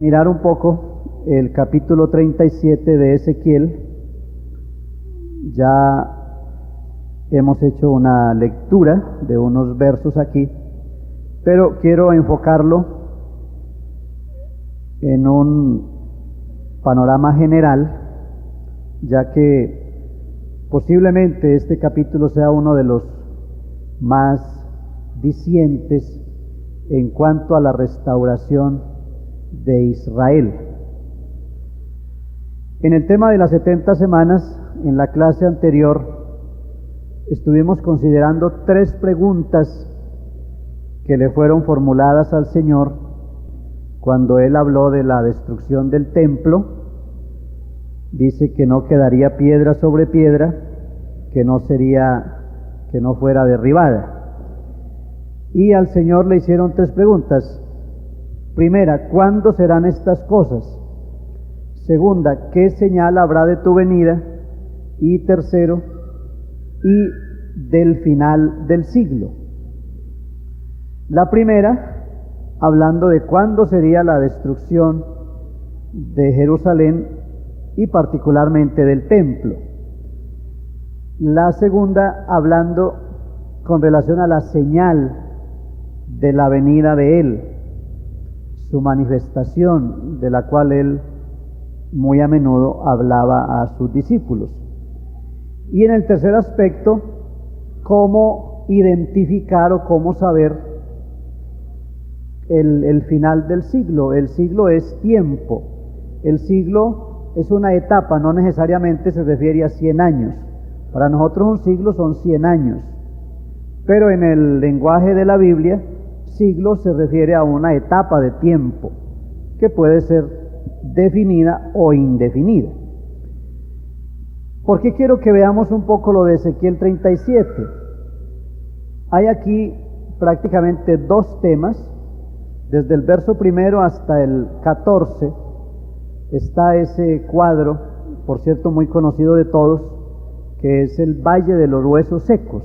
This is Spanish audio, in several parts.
Mirar un poco el capítulo 37 de Ezequiel. Ya hemos hecho una lectura de unos versos aquí, pero quiero enfocarlo en un panorama general, ya que posiblemente este capítulo sea uno de los más dicientes en cuanto a la restauración de Israel. En el tema de las 70 semanas, en la clase anterior, estuvimos considerando 3 preguntas que le fueron formuladas al Señor cuando Él habló de la destrucción del templo. Dice que no quedaría piedra sobre piedra, que no fuera derribada. Y al Señor le hicieron 3 preguntas. Primera, ¿cuándo serán estas cosas? Segunda, ¿qué señal habrá de tu venida? Y tercero, y del final del siglo. La primera, hablando de cuándo sería la destrucción de Jerusalén y particularmente del templo. La segunda, hablando con relación a la señal de la venida de Él, su manifestación, de la cual Él muy a menudo hablaba a sus discípulos. Y en el tercer aspecto, cómo identificar o cómo saber el final del siglo. El siglo es tiempo. El siglo es una etapa, no necesariamente se refiere a 100 años. Para nosotros un siglo son 100 años. Pero en el lenguaje de la Biblia, siglo se refiere a una etapa de tiempo que puede ser definida o indefinida. ¿Por qué quiero que veamos un poco lo de Ezequiel 37? Hay aquí prácticamente 2 temas. Desde el verso 1 hasta el 14 está ese cuadro, por cierto muy conocido de todos, que es el Valle de los Huesos Secos.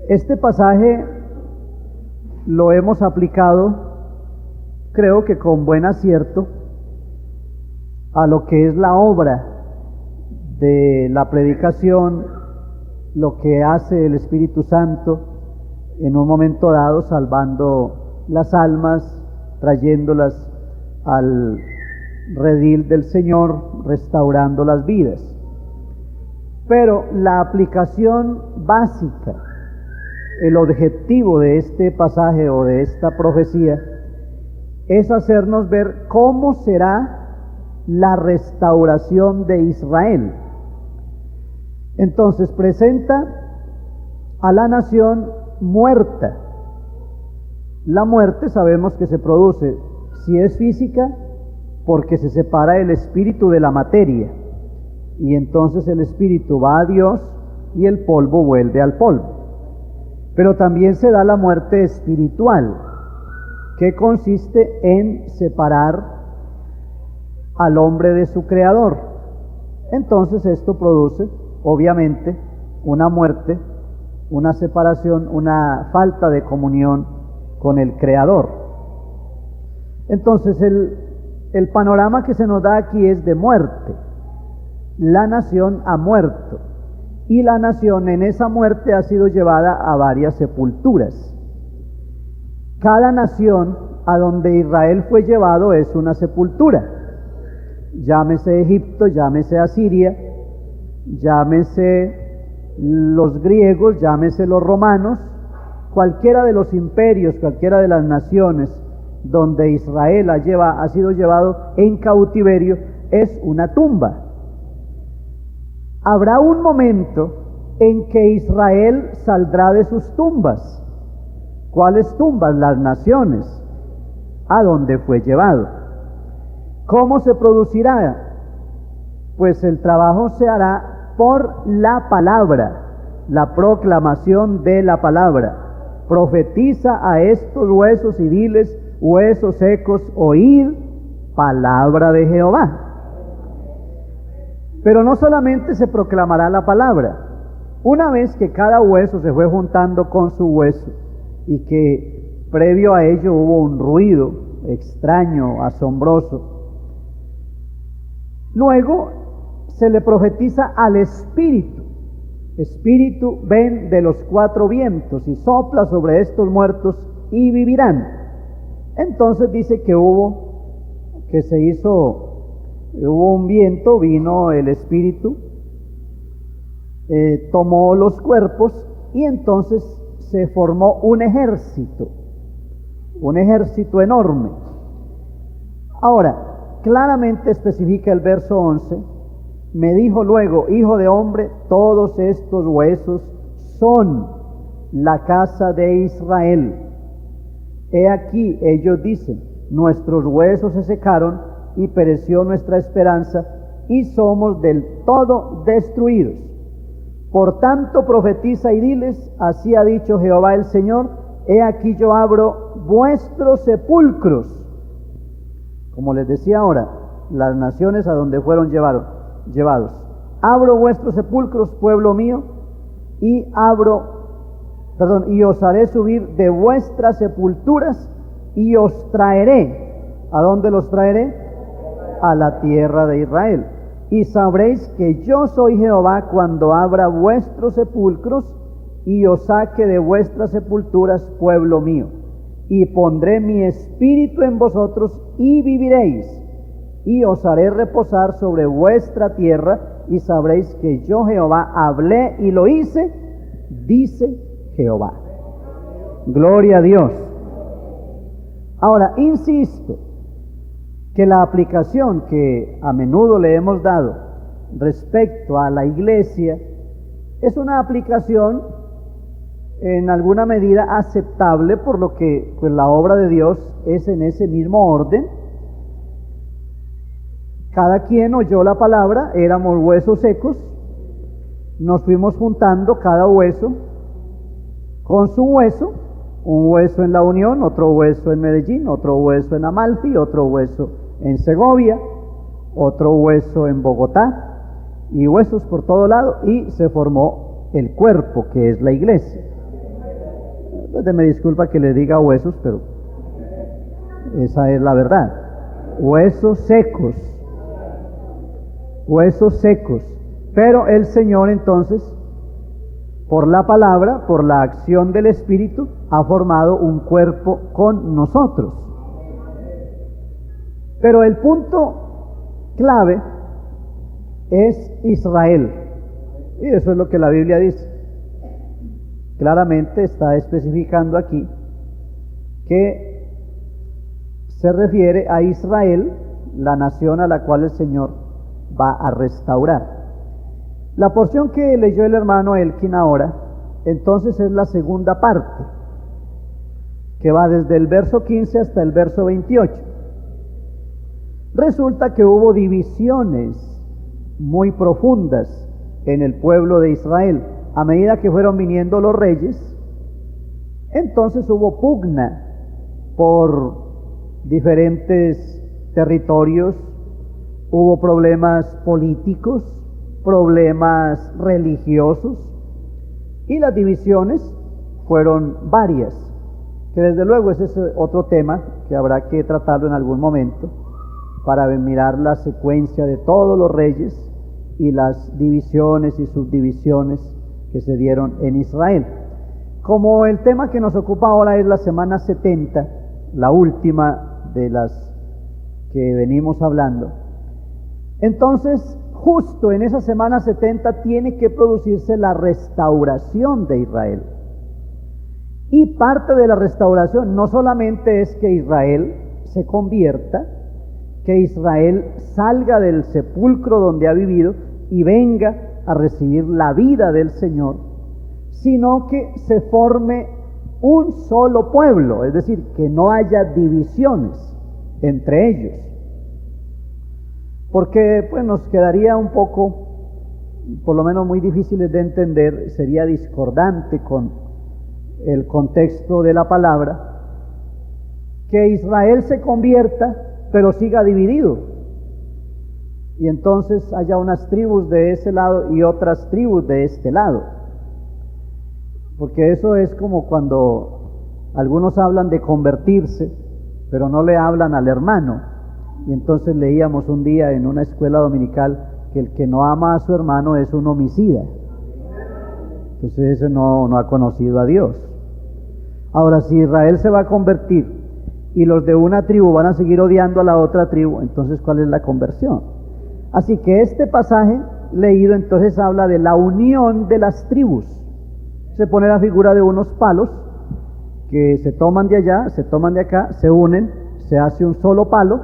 Este pasaje lo hemos aplicado, creo que con buen acierto, a lo que es la obra de la predicación, lo que hace el Espíritu Santo en un momento dado, salvando las almas, trayéndolas al redil del Señor, restaurando las vidas. Pero la aplicación básica, el objetivo de este pasaje o de esta profecía es hacernos ver cómo será la restauración de Israel. Entonces presenta a la nación muerta. La muerte sabemos que se produce, si es física, porque se separa el espíritu de la materia, y entonces el espíritu va a Dios y el polvo vuelve al polvo. Pero también se da la muerte espiritual, que consiste en separar al hombre de su creador. Entonces esto produce, obviamente, una muerte, una separación, una falta de comunión con el creador. Entonces el panorama que se nos da aquí es de muerte. La nación ha muerto. Y la nación en esa muerte ha sido llevada a varias sepulturas. Cada nación a donde Israel fue llevado es una sepultura. Llámese Egipto, llámese Asiria, llámese los griegos, llámese los romanos, cualquiera de los imperios, cualquiera de las naciones donde Israel ha sido llevado en cautiverio, es una tumba. Habrá un momento en que Israel saldrá de sus tumbas. ¿Cuáles tumbas? Las naciones a donde fue llevado. ¿Cómo se producirá? Pues el trabajo se hará por la palabra, la proclamación de la palabra. Profetiza a estos huesos y diles: huesos secos, oíd palabra de Jehová. Pero no solamente se proclamará la palabra. Una vez que cada hueso se fue juntando con su hueso y que previo a ello hubo un ruido, extraño, asombroso. Luego se le profetiza al Espíritu. Espíritu, ven de los cuatro vientos y sopla sobre estos muertos y vivirán. Entonces dice que hubo un viento, vino el Espíritu, tomó los cuerpos y entonces se formó un ejército enorme. Ahora, claramente especifica el verso 11, me dijo luego, hijo de hombre, todos estos huesos son la casa de Israel. He aquí, ellos dicen, nuestros huesos se secaron y pereció nuestra esperanza y somos del todo destruidos. Por tanto, profetiza y diles, así ha dicho Jehová el Señor, he aquí yo abro vuestros sepulcros. Como les decía ahora, las naciones a donde fueron llevados. Abro vuestros sepulcros, pueblo mío, y os haré subir de vuestras sepulturas y os traeré. ¿A dónde los traeré? A la tierra de Israel. Y sabréis que yo soy Jehová cuando abra vuestros sepulcros y os saque de vuestras sepulturas, pueblo mío. Y pondré mi espíritu en vosotros y viviréis. Y os haré reposar sobre vuestra tierra y sabréis que yo Jehová hablé y lo hice, dice Jehová. Gloria a Dios. Ahora, insisto, que la aplicación que a menudo le hemos dado respecto a la iglesia es una aplicación en alguna medida aceptable, por lo que pues la obra de Dios es en ese mismo orden. Cada quien oyó la palabra, éramos huesos secos, nos fuimos juntando cada hueso con su hueso, un hueso en La Unión, otro hueso en Medellín, otro hueso en Amalfi, otro hueso en Segovia, otro hueso en Bogotá, y huesos por todo lado, y se formó el cuerpo que es la iglesia. Pues me disculpa que le diga huesos, pero esa es la verdad. Huesos secos, pero el Señor entonces, por la palabra, por la acción del Espíritu, ha formado un cuerpo con nosotros. Pero el punto clave es Israel, y eso es lo que la Biblia dice. Claramente está especificando aquí que se refiere a Israel, la nación a la cual el Señor va a restaurar. La porción que leyó el hermano Elkin ahora, entonces es la segunda parte, que va desde el verso 15 hasta el verso 28. Resulta que hubo divisiones muy profundas en el pueblo de Israel. A medida que fueron viniendo los reyes, entonces hubo pugna por diferentes territorios, hubo problemas políticos, problemas religiosos, y las divisiones fueron varias, que desde luego ese es otro tema que habrá que tratarlo en algún momento, para mirar la secuencia de todos los reyes y las divisiones y subdivisiones que se dieron en Israel. Como el tema que nos ocupa ahora es la semana 70, la última de las que venimos hablando, entonces justo en esa semana 70 tiene que producirse la restauración de Israel. Y parte de la restauración no solamente es que Israel se convierta, que Israel salga del sepulcro donde ha vivido y venga a recibir la vida del Señor, sino que se forme un solo pueblo, es decir, que no haya divisiones entre ellos. Porque pues nos quedaría un poco, por lo menos muy difíciles de entender, sería discordante con el contexto de la palabra, que Israel se convierta pero siga dividido, y entonces haya unas tribus de ese lado y otras tribus de este lado, porque eso es como cuando algunos hablan de convertirse, pero no le hablan al hermano. Y entonces leíamos un día en una escuela dominical que el que no ama a su hermano es un homicida. Entonces ese no ha conocido a Dios. Ahora, si Israel se va a convertir y los de una tribu van a seguir odiando a la otra tribu, entonces ¿cuál es la conversión? Así que este pasaje leído entonces habla de la unión de las tribus. Se pone la figura de unos palos que se toman de allá, se toman de acá, se unen, se hace un solo palo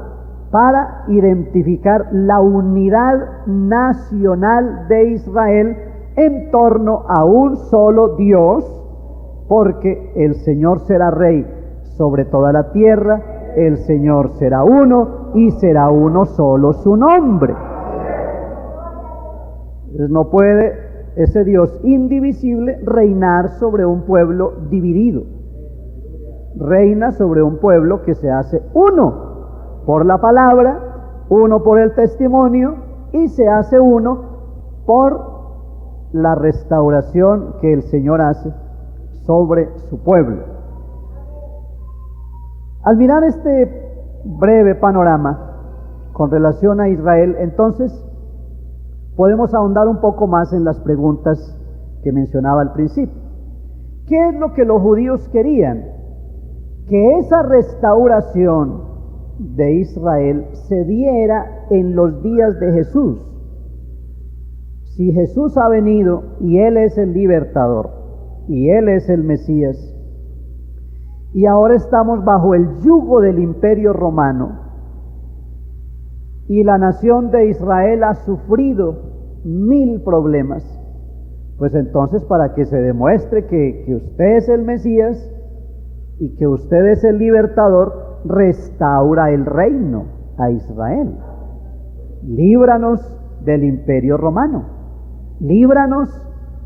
para identificar la unidad nacional de Israel en torno a un solo Dios, porque el Señor será rey sobre toda la tierra, el Señor será uno y será uno solo su nombre. Entonces no puede ese Dios indivisible reinar sobre un pueblo dividido. Reina sobre un pueblo que se hace uno por la palabra, uno por el testimonio y se hace uno por la restauración que el Señor hace sobre su pueblo. Al mirar este breve panorama con relación a Israel, entonces podemos ahondar un poco más en las preguntas que mencionaba al principio. ¿Qué es lo que los judíos querían? Que esa restauración de Israel se diera en los días de Jesús. Si Jesús ha venido y Él es el libertador y Él es el Mesías, y ahora estamos bajo el yugo del imperio romano y la nación de Israel ha sufrido 1000 problemas, pues entonces para que se demuestre que usted es el Mesías y que usted es el libertador, restaura el reino a Israel. Líbranos del imperio romano, líbranos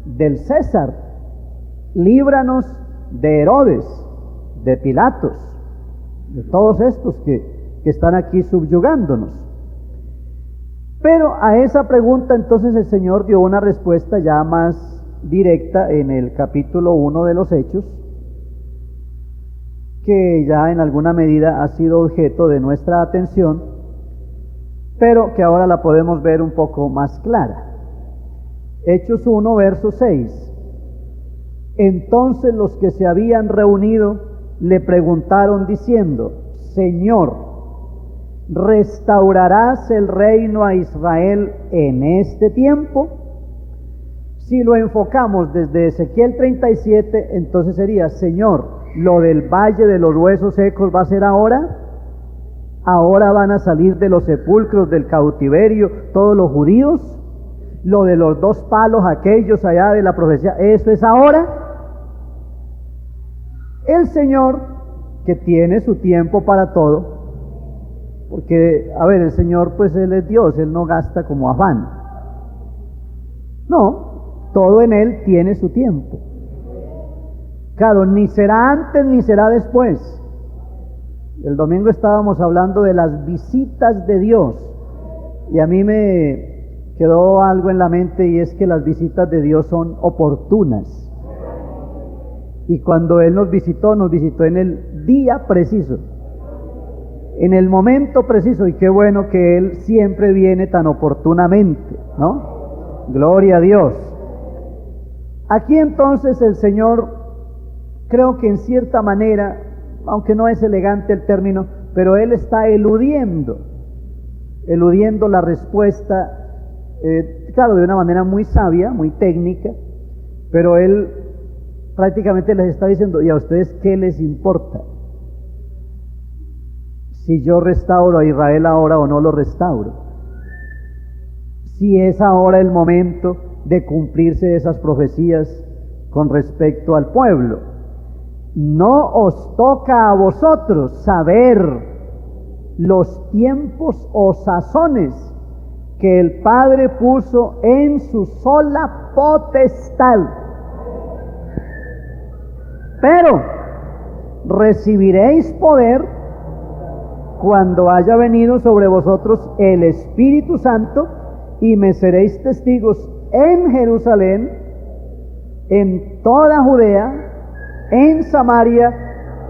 del César, líbranos de Herodes, de Pilatos, de todos estos que están aquí subyugándonos. Pero a esa pregunta entonces el Señor dio una respuesta ya más directa en el capítulo 1 de los Hechos, que ya en alguna medida ha sido objeto de nuestra atención, pero que ahora la podemos ver un poco más clara. Hechos 1, verso 6. Entonces los que se habían reunido le preguntaron diciendo: Señor, ¿restaurarás el reino a Israel en este tiempo? Si lo enfocamos desde Ezequiel 37, entonces sería: Señor, lo del valle de los huesos secos va a ser ahora. Ahora van a salir de los sepulcros del cautiverio todos los judíos. Lo de los 2 palos aquellos allá de la profecía, ¿eso es ahora? El Señor, que tiene su tiempo para todo, porque, a ver, el Señor, pues Él es Dios, Él no gasta como afán. No, todo en Él tiene su tiempo. Claro, ni será antes ni será después. El domingo estábamos hablando de las visitas de Dios, y a mí me quedó algo en la mente, y es que las visitas de Dios son oportunas. Y cuando Él nos visitó en el día preciso, en el momento preciso, y qué bueno que Él siempre viene tan oportunamente, ¿no? Gloria a Dios. Aquí entonces el Señor, creo que en cierta manera, aunque no es elegante el término, pero Él está eludiendo la respuesta, claro, de una manera muy sabia, muy técnica, pero Él prácticamente les está diciendo: ¿y a ustedes qué les importa? Si yo restauro a Israel ahora o no lo restauro. Si es ahora el momento de cumplirse esas profecías con respecto al pueblo. No os toca a vosotros saber los tiempos o sazones que el Padre puso en su sola potestad. Pero recibiréis poder cuando haya venido sobre vosotros el Espíritu Santo, y me seréis testigos en Jerusalén, en toda Judea, en Samaria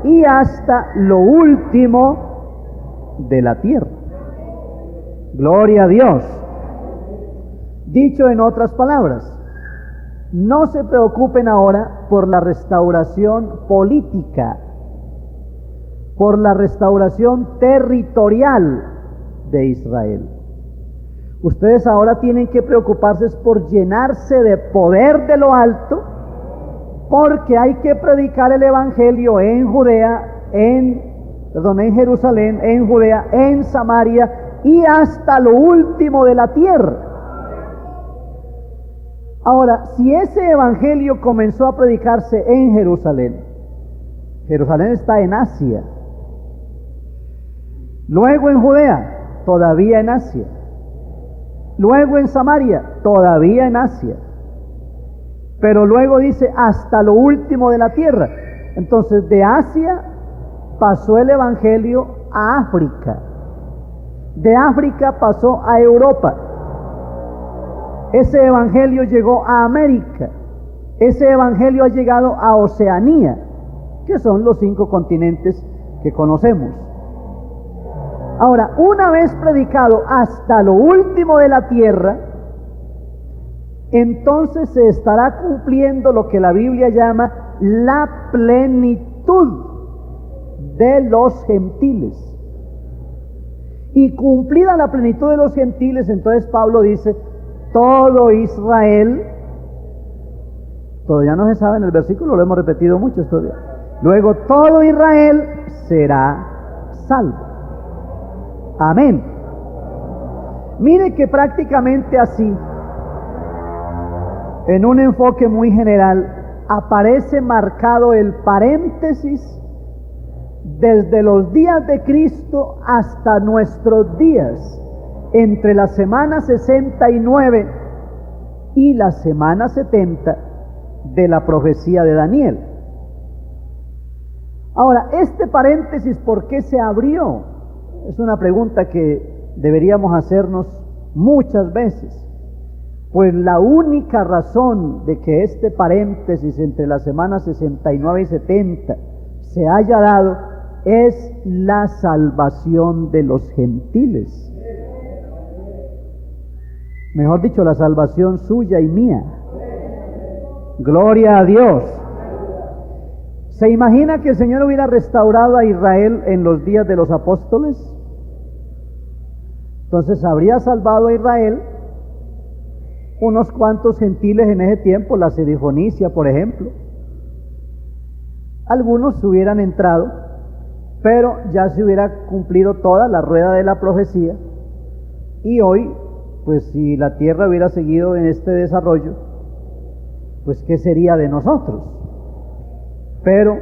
y hasta lo último de la tierra. Gloria a Dios. Dicho en otras palabras, no se preocupen ahora por la restauración política, por la restauración territorial de Israel. Ustedes ahora tienen que preocuparse por llenarse de poder de lo alto, porque hay que predicar el evangelio en Jerusalén, en Judea, en Samaria y hasta lo último de la tierra. Ahora, si ese evangelio comenzó a predicarse en Jerusalén, Jerusalén está en Asia, luego en Judea, todavía en Asia, luego en Samaria, todavía en Asia, pero luego dice hasta lo último de la tierra. Entonces de Asia pasó el evangelio a África, de África pasó a Europa, ese evangelio llegó a América, ese evangelio ha llegado a Oceanía, que son los 5 continentes que conocemos. Ahora, una vez predicado hasta lo último de la tierra, entonces se estará cumpliendo lo que la Biblia llama la plenitud de los gentiles. Y cumplida la plenitud de los gentiles, entonces Pablo dice, todo Israel, todavía no se sabe en el versículo, lo hemos repetido mucho estos días. Luego todo Israel será salvo. Amén. Mire que prácticamente así, en un enfoque muy general, aparece marcado el paréntesis desde los días de Cristo hasta nuestros días, entre la semana 69 y la semana 70 de la profecía de Daniel. Ahora, este paréntesis, ¿por qué se abrió? Es una pregunta que deberíamos hacernos muchas veces. Pues la única razón de que este paréntesis entre las semanas 69 y 70 se haya dado es la salvación de los gentiles. Mejor dicho, la salvación suya y mía. Gloria a Dios. ¿Se imagina que el Señor hubiera restaurado a Israel en los días de los apóstoles? Entonces habría salvado a Israel unos cuantos gentiles en ese tiempo, la Sedifonicia, por ejemplo. Algunos hubieran entrado, pero ya se hubiera cumplido toda la rueda de la profecía, y hoy, pues si la tierra hubiera seguido en este desarrollo, pues ¿qué sería de nosotros? Pero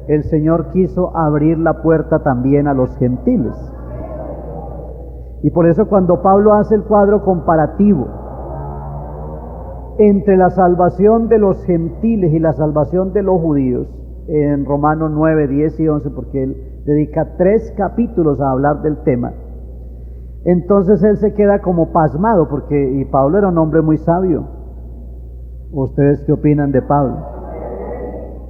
el Señor quiso abrir la puerta también a los gentiles. Y por eso cuando Pablo hace el cuadro comparativo entre la salvación de los gentiles y la salvación de los judíos, en Romanos 9, 10 y 11, porque él dedica 3 capítulos a hablar del tema, entonces él se queda como pasmado, y Pablo era un hombre muy sabio. ¿Ustedes qué opinan de Pablo?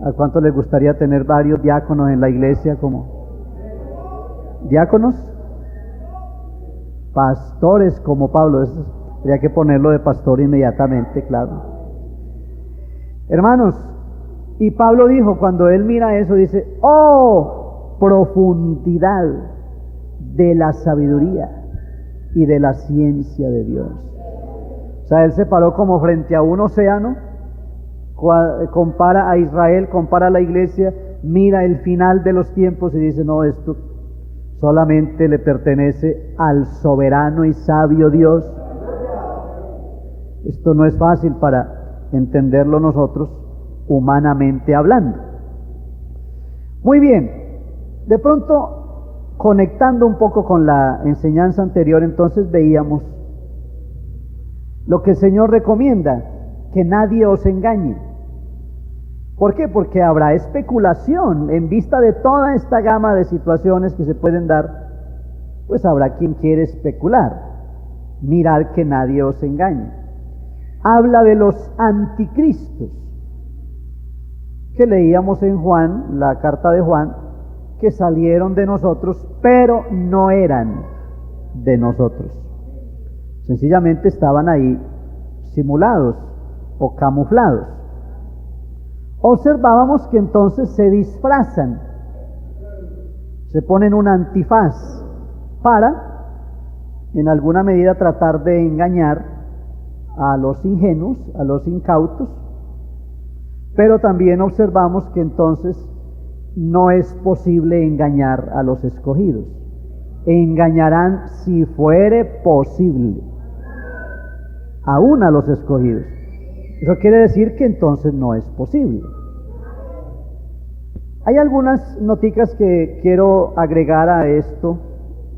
¿A cuánto les gustaría tener varios diáconos en la iglesia como diáconos? Pastores como Pablo, habría que ponerlo de pastor inmediatamente, claro. Hermanos, y Pablo dijo, cuando él mira eso, dice, ¡oh, profundidad de la sabiduría y de la ciencia de Dios! O sea, él se paró como frente a un océano, compara a Israel, compara a la iglesia, mira el final de los tiempos y dice, no, esto solamente le pertenece al soberano y sabio Dios. Esto no es fácil para entenderlo nosotros, humanamente hablando. Muy bien, de pronto, conectando un poco con la enseñanza anterior, entonces veíamos lo que el Señor recomienda, que nadie os engañe. ¿Por qué? Porque habrá especulación en vista de toda esta gama de situaciones que se pueden dar, pues habrá quien quiere especular. Mirad que nadie os engañe. Habla de los anticristos, que leíamos en Juan, la carta de Juan, que salieron de nosotros, pero no eran de nosotros. Sencillamente estaban ahí simulados o camuflados. Observábamos que entonces se disfrazan, se ponen un antifaz para, en alguna medida, tratar de engañar a los ingenuos, a los incautos, pero también observamos que entonces no es posible engañar a los escogidos. Engañarán si fuere posible, aún a los escogidos. Eso quiere decir que entonces no es posible. Hay algunas noticas que quiero agregar a esto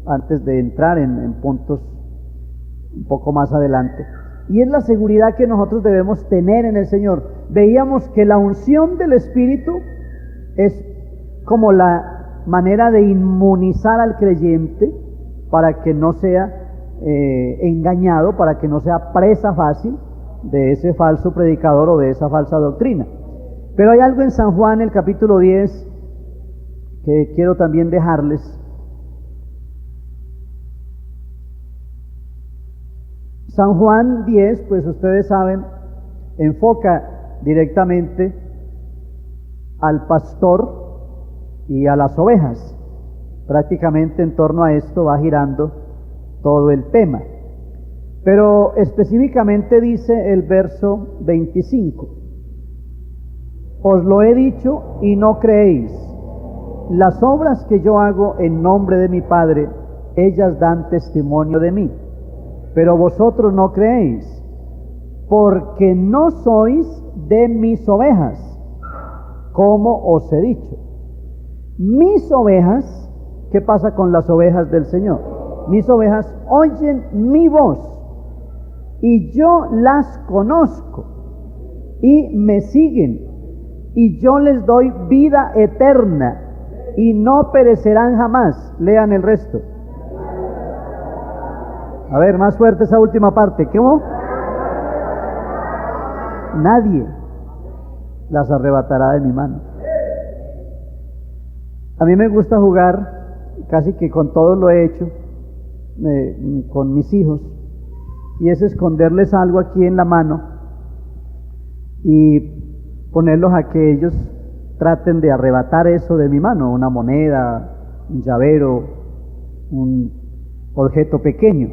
antes de entrar en puntos un poco más adelante. Y es la seguridad que nosotros debemos tener en el Señor. Veíamos que la unción del Espíritu es como la manera de inmunizar al creyente para que no sea engañado, para que no sea presa fácil de ese falso predicador o de esa falsa doctrina. Pero hay algo en San Juan, el capítulo 10, que quiero también dejarles. San Juan 10, pues ustedes saben, enfoca directamente al pastor y a las ovejas. Prácticamente en torno a esto va girando todo el tema. Pero específicamente dice el verso 25: os lo he dicho y no creéis. Las obras que yo hago en nombre de mi Padre, ellas dan testimonio de mí. Pero vosotros no creéis, porque no sois de mis ovejas, como os he dicho. Mis ovejas, ¿qué pasa con las ovejas del Señor? Mis ovejas oyen mi voz, y yo las conozco, y me siguen, y yo les doy vida eterna, y no perecerán jamás. Lean el resto. A ver, más fuerte esa última parte. ¿Cómo? Nadie las arrebatará de mi mano. A mí me gusta jugar, casi que con todos lo he hecho, con mis hijos, y es esconderles algo aquí en la mano y ponerlos a que ellos traten de arrebatar eso de mi mano, una moneda, un llavero, un objeto pequeño.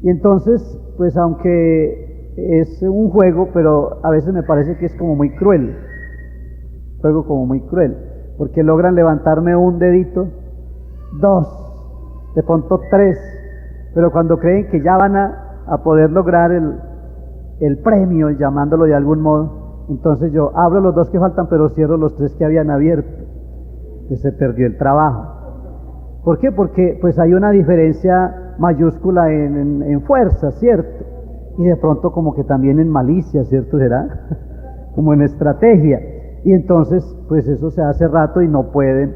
Y entonces, pues aunque es un juego, pero a veces me parece que es como muy cruel, juego como muy cruel, porque logran levantarme un dedito, 2, de pronto 3, pero cuando creen que ya van a poder lograr el premio, llamándolo de algún modo, entonces yo abro los 2 que faltan, pero cierro los 3 que habían abierto, que se perdió el trabajo. ¿Por qué? Porque pues hay una diferencia mayúscula en fuerza, ¿cierto? Y de pronto como que también en malicia, ¿cierto será? Como en estrategia. Y entonces pues eso se hace rato y no pueden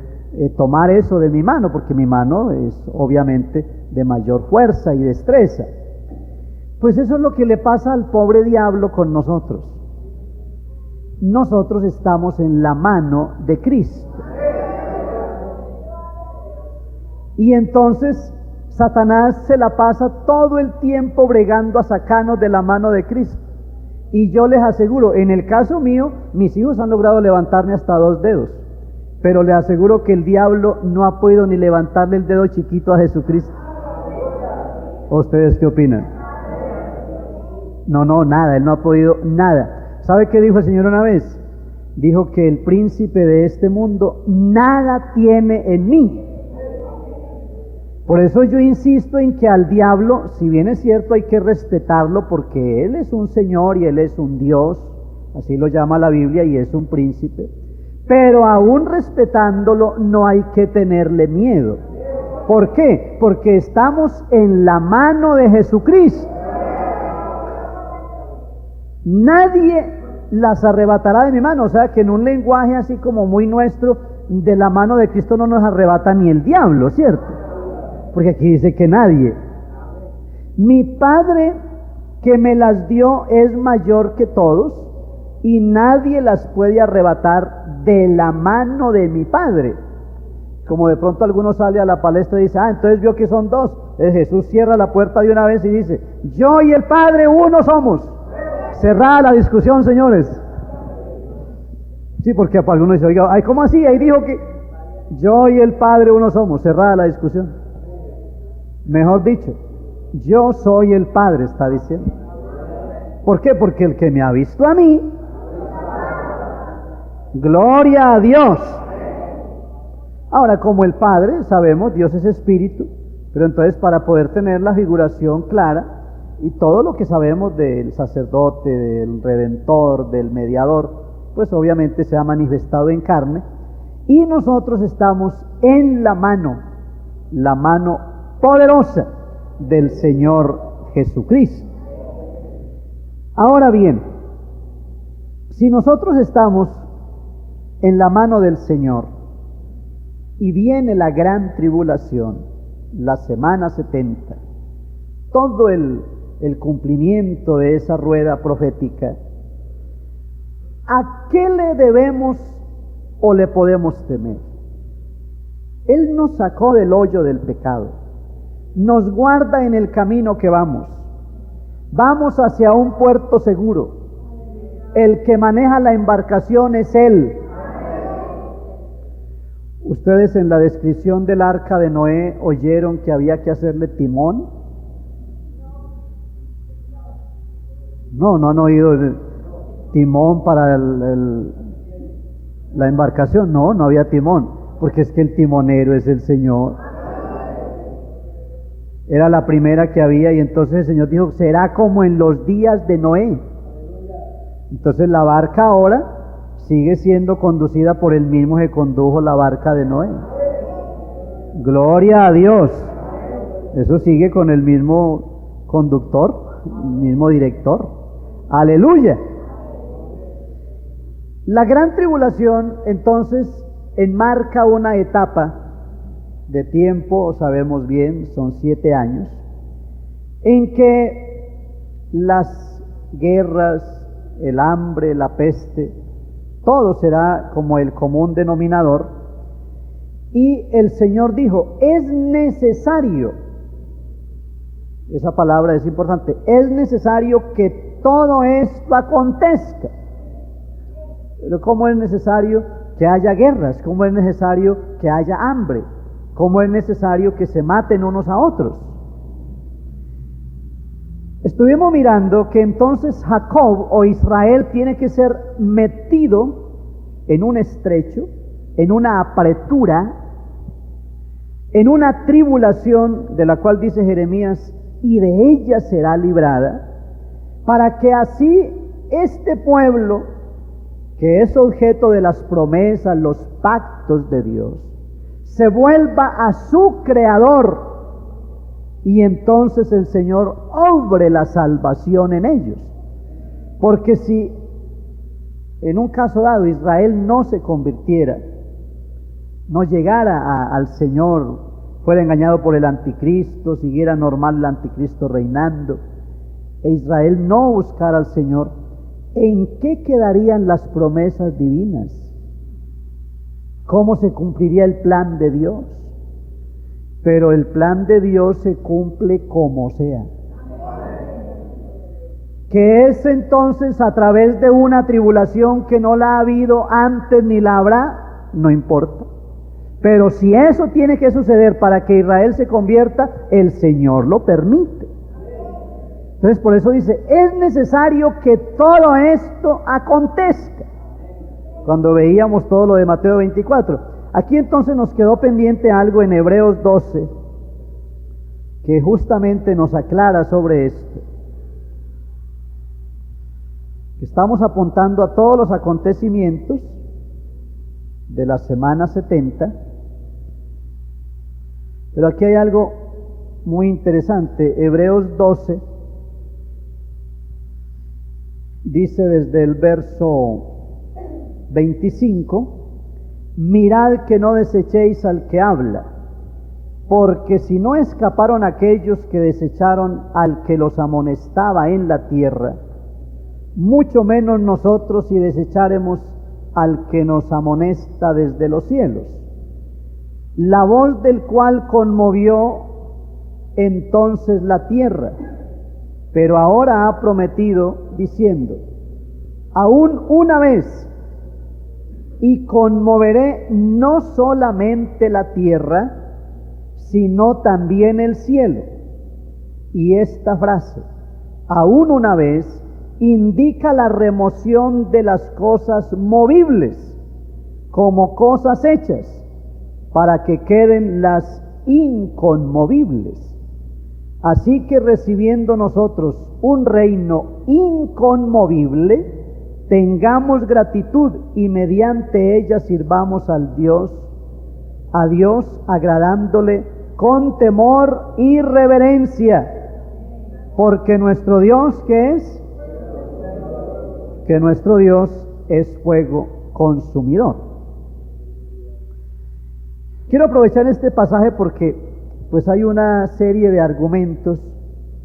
tomar eso de mi mano, porque mi mano es obviamente de mayor fuerza y destreza. Pues eso es lo que le pasa al pobre diablo con nosotros. Nosotros estamos en la mano de Cristo. Y entonces Satanás se la pasa todo el tiempo bregando a sacarnos de la mano de Cristo. Y yo les aseguro, en el caso mío, mis hijos han logrado levantarme hasta 2 dedos. Pero les aseguro que el diablo no ha podido ni levantarle el dedo chiquito a Jesucristo. ¿Ustedes qué opinan? No, nada, él no ha podido nada. ¿Sabe qué dijo el Señor una vez? Dijo que el príncipe de este mundo nada tiene en mí. Por eso yo insisto en que al diablo, si bien es cierto, hay que respetarlo porque él es un señor y él es un Dios, así lo llama la Biblia, y es un príncipe, pero aún respetándolo no hay que tenerle miedo. ¿Por qué? Porque estamos en la mano de Jesucristo. Nadie las arrebatará de mi mano. O sea que en un lenguaje así como muy nuestro, de la mano de Cristo no nos arrebata ni el diablo, ¿cierto? Porque aquí dice que nadie. Mi Padre que me las dio es mayor que todos, y nadie las puede arrebatar de la mano de mi Padre. Como de pronto alguno sale a la palestra y dice, entonces vio que son dos. Entonces Jesús cierra la puerta de una vez y dice, yo y el Padre uno somos. Cerrada la discusión, señores. Sí, porque para algunos dice, oiga, ¿cómo así? Ahí dijo que yo y el Padre uno somos. Cerrada la discusión. Mejor dicho, yo soy el Padre, está diciendo. ¿Por qué? Porque el que me ha visto a mí, gloria a Dios. Ahora, como el Padre, sabemos, Dios es espíritu, pero entonces para poder tener la figuración clara y todo lo que sabemos del sacerdote, del redentor, del mediador, pues obviamente se ha manifestado en carne, y nosotros estamos en la mano poderosa del Señor Jesucristo. Ahora bien, si nosotros estamos en la mano del Señor y viene la gran tribulación, la semana 70, todo el cumplimiento de esa rueda profética, ¿a qué le debemos o le podemos temer? Él nos sacó del hoyo del pecado, nos guarda en el camino que vamos hacia un puerto seguro. El que maneja la embarcación es Él. Ustedes en la descripción del arca de Noé oyeron que había que hacerle timón. No han oído el timón para la embarcación. No había timón, porque es que el timonero es el Señor. Era la primera que había, y entonces el Señor dijo, será como en los días de Noé. Entonces la barca ahora sigue siendo conducida por el mismo que condujo la barca de Noé. Gloria a Dios. Eso sigue con el mismo conductor, el mismo director. Aleluya. La gran tribulación entonces enmarca una etapa de tiempo, sabemos bien, son 7 años, en que las guerras, el hambre, la peste, todo será como el común denominador. Y el Señor dijo, es necesario, esa palabra es importante, es necesario que todo esto acontezca. Pero ¿cómo es necesario que haya guerras? ¿Cómo es necesario que haya hambre? ¿Cómo es necesario que se maten unos a otros? Estuvimos mirando que entonces Jacob o Israel tiene que ser metido en un estrecho, en una apretura, en una tribulación de la cual dice Jeremías, y de ella será librada, para que así este pueblo, que es objeto de las promesas, los pactos de Dios, se vuelva a su Creador, y entonces el Señor obre la salvación en ellos. Porque si en un caso dado Israel no se convirtiera, no llegara al Señor, fuera engañado por el anticristo, siguiera normal el anticristo reinando, e Israel no buscara al Señor, ¿en qué quedarían las promesas divinas? ¿Cómo se cumpliría el plan de Dios? Pero el plan de Dios se cumple como sea. Que es entonces a través de una tribulación que no la ha habido antes ni la habrá, no importa. Pero si eso tiene que suceder para que Israel se convierta, el Señor lo permite. Entonces por eso dice, es necesario que todo esto acontezca. Cuando veíamos todo lo de Mateo 24. Aquí entonces nos quedó pendiente algo en Hebreos 12, que justamente nos aclara sobre esto. Estamos apuntando a todos los acontecimientos de la semana 70, pero aquí hay algo muy interesante. Hebreos 12 dice desde el verso 25, mirad que no desechéis al que habla, porque si no escaparon aquellos que desecharon al que los amonestaba en la tierra, mucho menos nosotros si desecharemos al que nos amonesta desde los cielos. la voz del cual conmovió entonces la tierra, pero ahora ha prometido diciendo: aún una vez, y conmoveré no solamente la tierra, sino también el cielo. Y esta frase, aún una vez, indica la remoción de las cosas movibles como cosas hechas, para que queden las inconmovibles. Así que recibiendo nosotros un reino inconmovible, tengamos gratitud y mediante ella sirvamos a Dios agradándole con temor y reverencia, porque nuestro Dios, ¿qué es? Que nuestro Dios es fuego consumidor. Quiero aprovechar este pasaje porque pues hay una serie de argumentos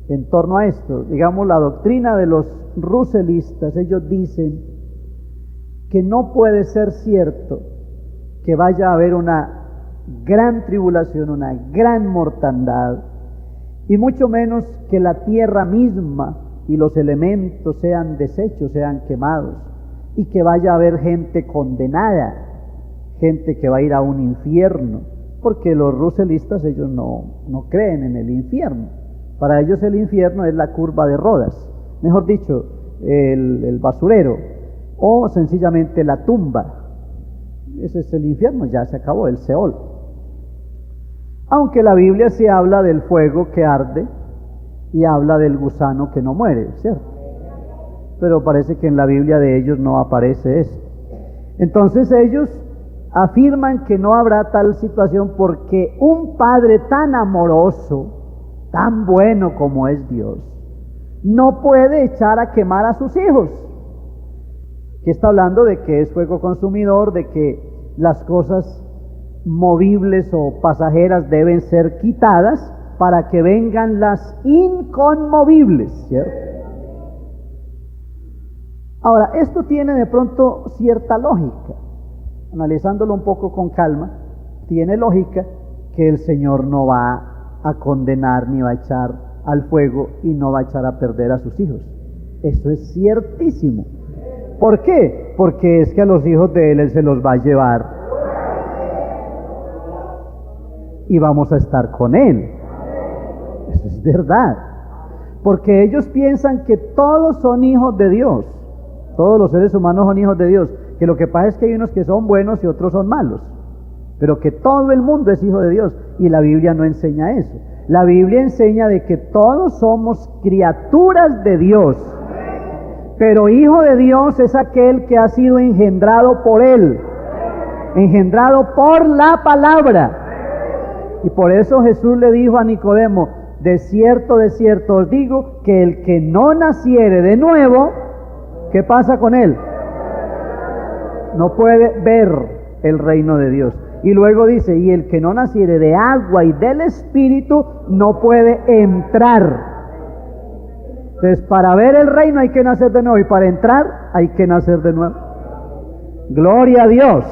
en torno a esto. Digamos, la doctrina de los russellistas, ellos dicen que no puede ser cierto que vaya a haber una gran tribulación, una gran mortandad, y mucho menos que la tierra misma y los elementos sean deshechos, sean quemados, y que vaya a haber gente condenada, gente que va a ir a un infierno, porque los russellistas, ellos no creen en el infierno. Para ellos el infierno es la curva de Rodas, mejor dicho, el basurero, o sencillamente la tumba. Ese es el infierno, ya se acabó, el Seol. Aunque la Biblia sí habla del fuego que arde y habla del gusano que no muere, ¿cierto? Pero parece que en la Biblia de ellos no aparece eso. Entonces ellos afirman que no habrá tal situación porque un Padre tan amoroso, tan bueno como es Dios, no puede echar a quemar a sus hijos. Que está hablando de que es fuego consumidor, de que las cosas movibles o pasajeras deben ser quitadas para que vengan las inconmovibles, ¿cierto? Ahora, esto tiene de pronto cierta lógica. Analizándolo un poco con calma, tiene lógica que el Señor no va a condenar ni va a echar al fuego y no va a echar a perder a sus hijos. Eso es ciertísimo. ¿Por qué? Porque es que a los hijos de Él se los va a llevar y vamos a estar con Él. Eso es verdad. Porque ellos piensan que todos son hijos de Dios. Todos los seres humanos son hijos de Dios. Que lo que pasa es que hay unos que son buenos y otros son malos. Pero que todo el mundo es hijo de Dios. Y la Biblia no enseña eso. La Biblia enseña de que todos somos criaturas de Dios. Pero hijo de Dios es aquel que ha sido engendrado por Él. Engendrado por la palabra. Y por eso Jesús le dijo a Nicodemo: de cierto os digo, que el que no naciere de nuevo, ¿qué pasa con él? No puede ver el reino de Dios. Y luego dice: y el que no naciere de agua y del Espíritu, no puede entrar. Entonces, para ver el reino hay que nacer de nuevo, y para entrar hay que nacer de nuevo. Gloria a Dios.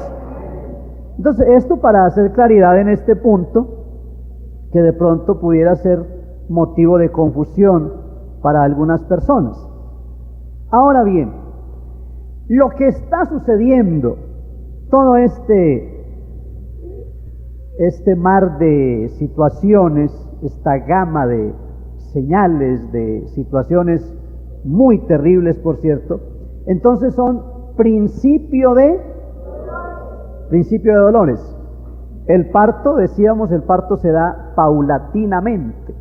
Entonces, esto para hacer claridad en este punto, que de pronto pudiera ser motivo de confusión para algunas personas. Ahora bien, lo que está sucediendo, todo este mar de situaciones, esta gama de señales, de situaciones muy terribles, por cierto, entonces son principio de dolores. El parto, decíamos, el parto se da paulatinamente,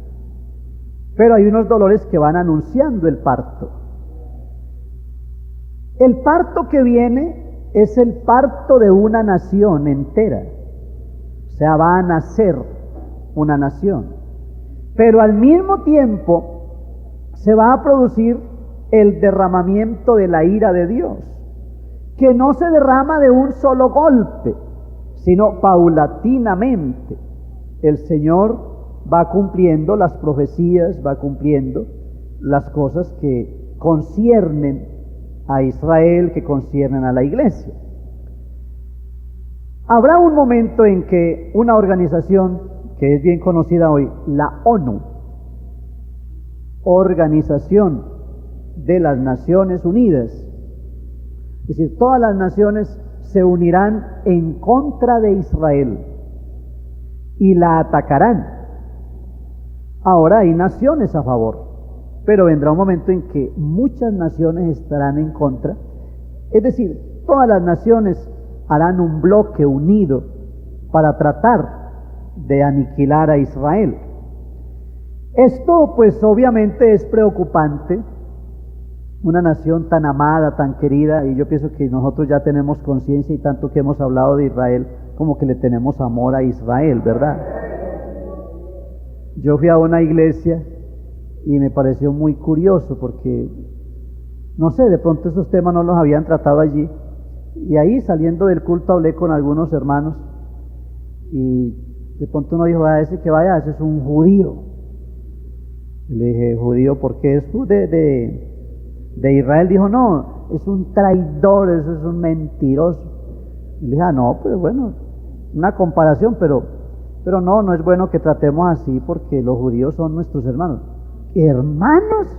pero hay unos dolores que van anunciando el parto. El parto que viene es el parto de una nación entera, o sea, va a nacer una nación, pero al mismo tiempo se va a producir el derramamiento de la ira de Dios, que no se derrama de un solo golpe, sino paulatinamente. El Señor va cumpliendo las profecías, va cumpliendo las cosas que conciernen a Israel, que conciernen a la iglesia. Habrá un momento en que una organización que es bien conocida hoy, la ONU, Organización de las Naciones Unidas, es decir, todas las naciones se unirán en contra de Israel y la atacarán. Ahora hay naciones a favor, pero vendrá un momento en que muchas naciones estarán en contra. Es decir, todas las naciones harán un bloque unido para tratar de aniquilar a Israel. Esto pues obviamente es preocupante, una nación tan amada, tan querida, y yo pienso que nosotros ya tenemos conciencia y tanto que hemos hablado de Israel, como que le tenemos amor a Israel, ¿verdad? Yo fui a una iglesia y me pareció muy curioso porque, no sé, de pronto esos temas no los habían tratado allí, y ahí saliendo del culto hablé con algunos hermanos y de pronto uno dijo, ese que vaya, ese es un judío. Y le dije, ¿judío por qué? ¿Es de Israel? Dijo, no, es un traidor, eso es un mentiroso. Y le dije, no, pues bueno, una comparación, pero no es bueno que tratemos así porque los judíos son nuestros hermanos. ¿Hermanos?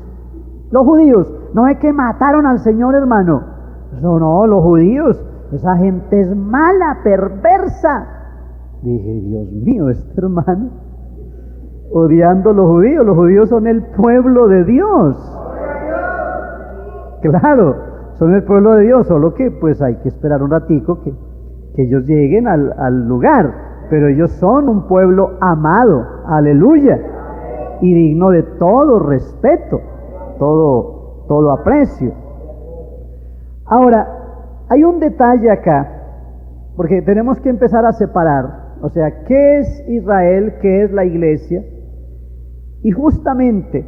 Los judíos, ¿no es que mataron al Señor, hermano? No, los judíos, esa gente es mala, perversa. Dije, Dios mío, este hermano odiando a los judíos son el pueblo de Dios. Claro, son el pueblo de Dios, solo que pues hay que esperar un ratico que ellos lleguen al lugar, pero ellos son un pueblo amado, aleluya, y digno de todo respeto, todo aprecio. Ahora, hay un detalle acá, porque tenemos que empezar a separar, o sea, ¿qué es Israel? ¿Qué es la iglesia? Y justamente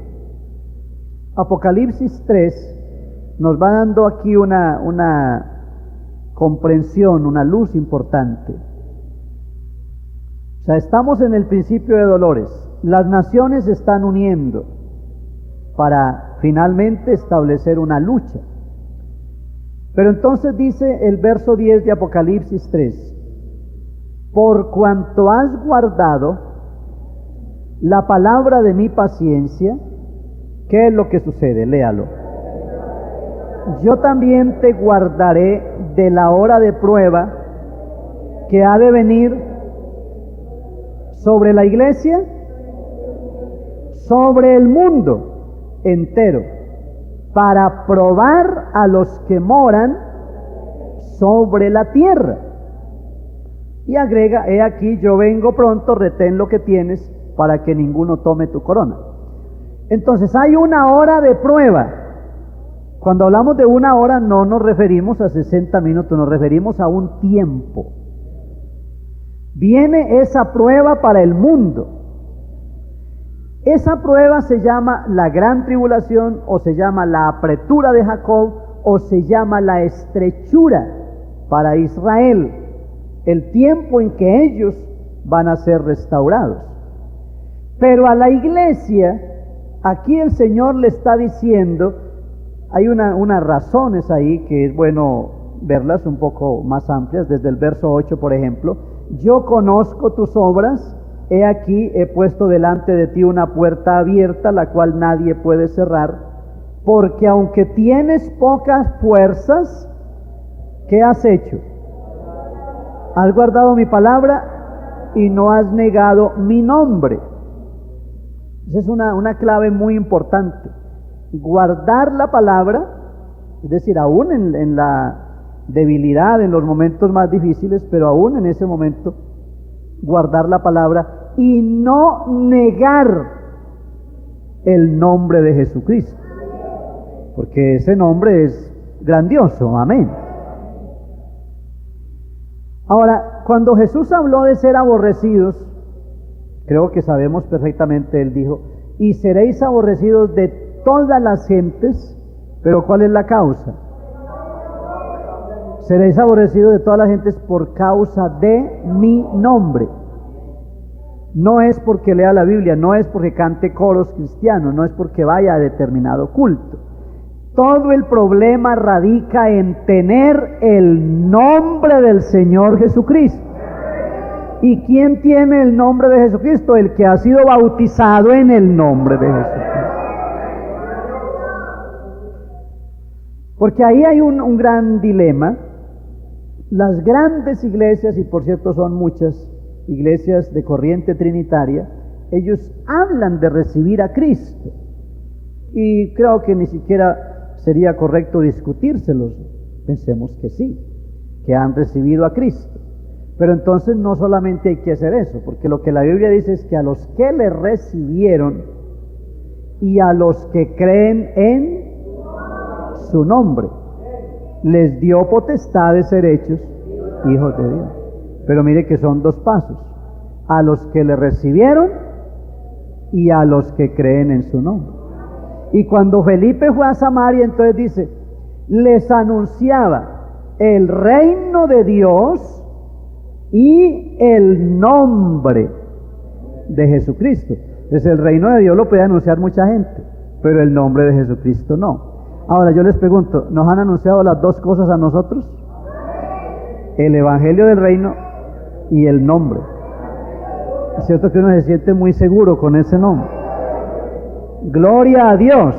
Apocalipsis 3 nos va dando aquí una comprensión, una luz importante. O sea, estamos en el principio de dolores. Las naciones se están uniendo para finalmente establecer una lucha. Pero entonces dice el verso 10 de Apocalipsis 3, por cuanto has guardado la palabra de mi paciencia, ¿qué es lo que sucede? Léalo. Yo también te guardaré de la hora de prueba que ha de venir sobre la iglesia, sobre el mundo entero, para probar a los que moran sobre la tierra. Y agrega, he aquí yo vengo pronto, retén lo que tienes para que ninguno tome tu corona. Entonces hay una hora de prueba. Cuando hablamos de una hora no nos referimos a 60 minutos, nos referimos a un tiempo. Viene esa prueba para el mundo. Esa prueba se llama la gran tribulación, o se llama la apretura de Jacob, o se llama la estrechura para Israel, el tiempo en que ellos van a ser restaurados. Pero a la iglesia, aquí el Señor le está diciendo, hay unas razones ahí que es bueno verlas un poco más amplias, desde el verso 8, por ejemplo. Yo conozco tus obras, he aquí he puesto delante de ti una puerta abierta, la cual nadie puede cerrar, porque aunque tienes pocas fuerzas, ¿qué has hecho? Has guardado mi palabra y no has negado mi nombre. Esa es una clave muy importante. Guardar la palabra, es decir, aún en la debilidad, en los momentos más difíciles, pero aún en ese momento, guardar la palabra y no negar el nombre de Jesucristo, porque ese nombre es grandioso, amén. Ahora, cuando Jesús habló de ser aborrecidos, creo que sabemos perfectamente, Él dijo, y seréis aborrecidos de todas las gentes, pero ¿cuál es la causa? Seréis aborrecidos de todas las gentes por causa de mi nombre. No es porque lea la Biblia, no es porque cante coros cristianos, no es porque vaya a determinado culto. Todo el problema radica en tener el nombre del Señor Jesucristo. ¿Y quién tiene el nombre de Jesucristo? El que ha sido bautizado en el nombre de Jesucristo. Porque ahí hay un gran dilema. Las grandes iglesias, y por cierto son muchas iglesias de corriente trinitaria, ellos hablan de recibir a Cristo. Y creo que ni siquiera sería correcto discutírselos. Pensemos que sí, que han recibido a Cristo. Pero entonces no solamente hay que hacer eso, porque lo que la Biblia dice es que a los que le recibieron y a los que creen en su nombre, les dio potestad de ser hechos hijos de Dios. Pero mire que son dos pasos: a los que le recibieron y a los que creen en su nombre. Y cuando Felipe fue a Samaria, entonces dice, les anunciaba el reino de Dios y el nombre de Jesucristo. Entonces el reino de Dios lo puede anunciar mucha gente, pero el nombre de Jesucristo no. Ahora yo les pregunto, ¿nos han anunciado las dos cosas a nosotros? El evangelio del reino y el nombre. Es cierto que uno se siente muy seguro con ese nombre. Gloria a Dios.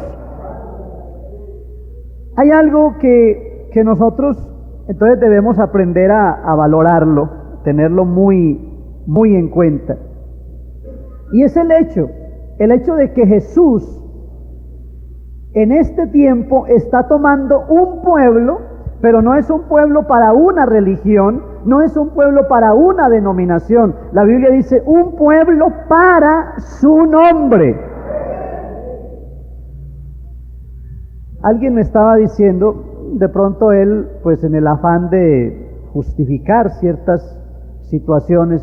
Hay algo que nosotros entonces debemos aprender a valorarlo, tenerlo muy, muy en cuenta. Y es el hecho de que Jesús en este tiempo está tomando un pueblo, pero no es un pueblo para una religión, no es un pueblo para una denominación. La Biblia dice un pueblo para su nombre. Alguien me estaba diciendo, de pronto él, pues en el afán de justificar ciertas situaciones,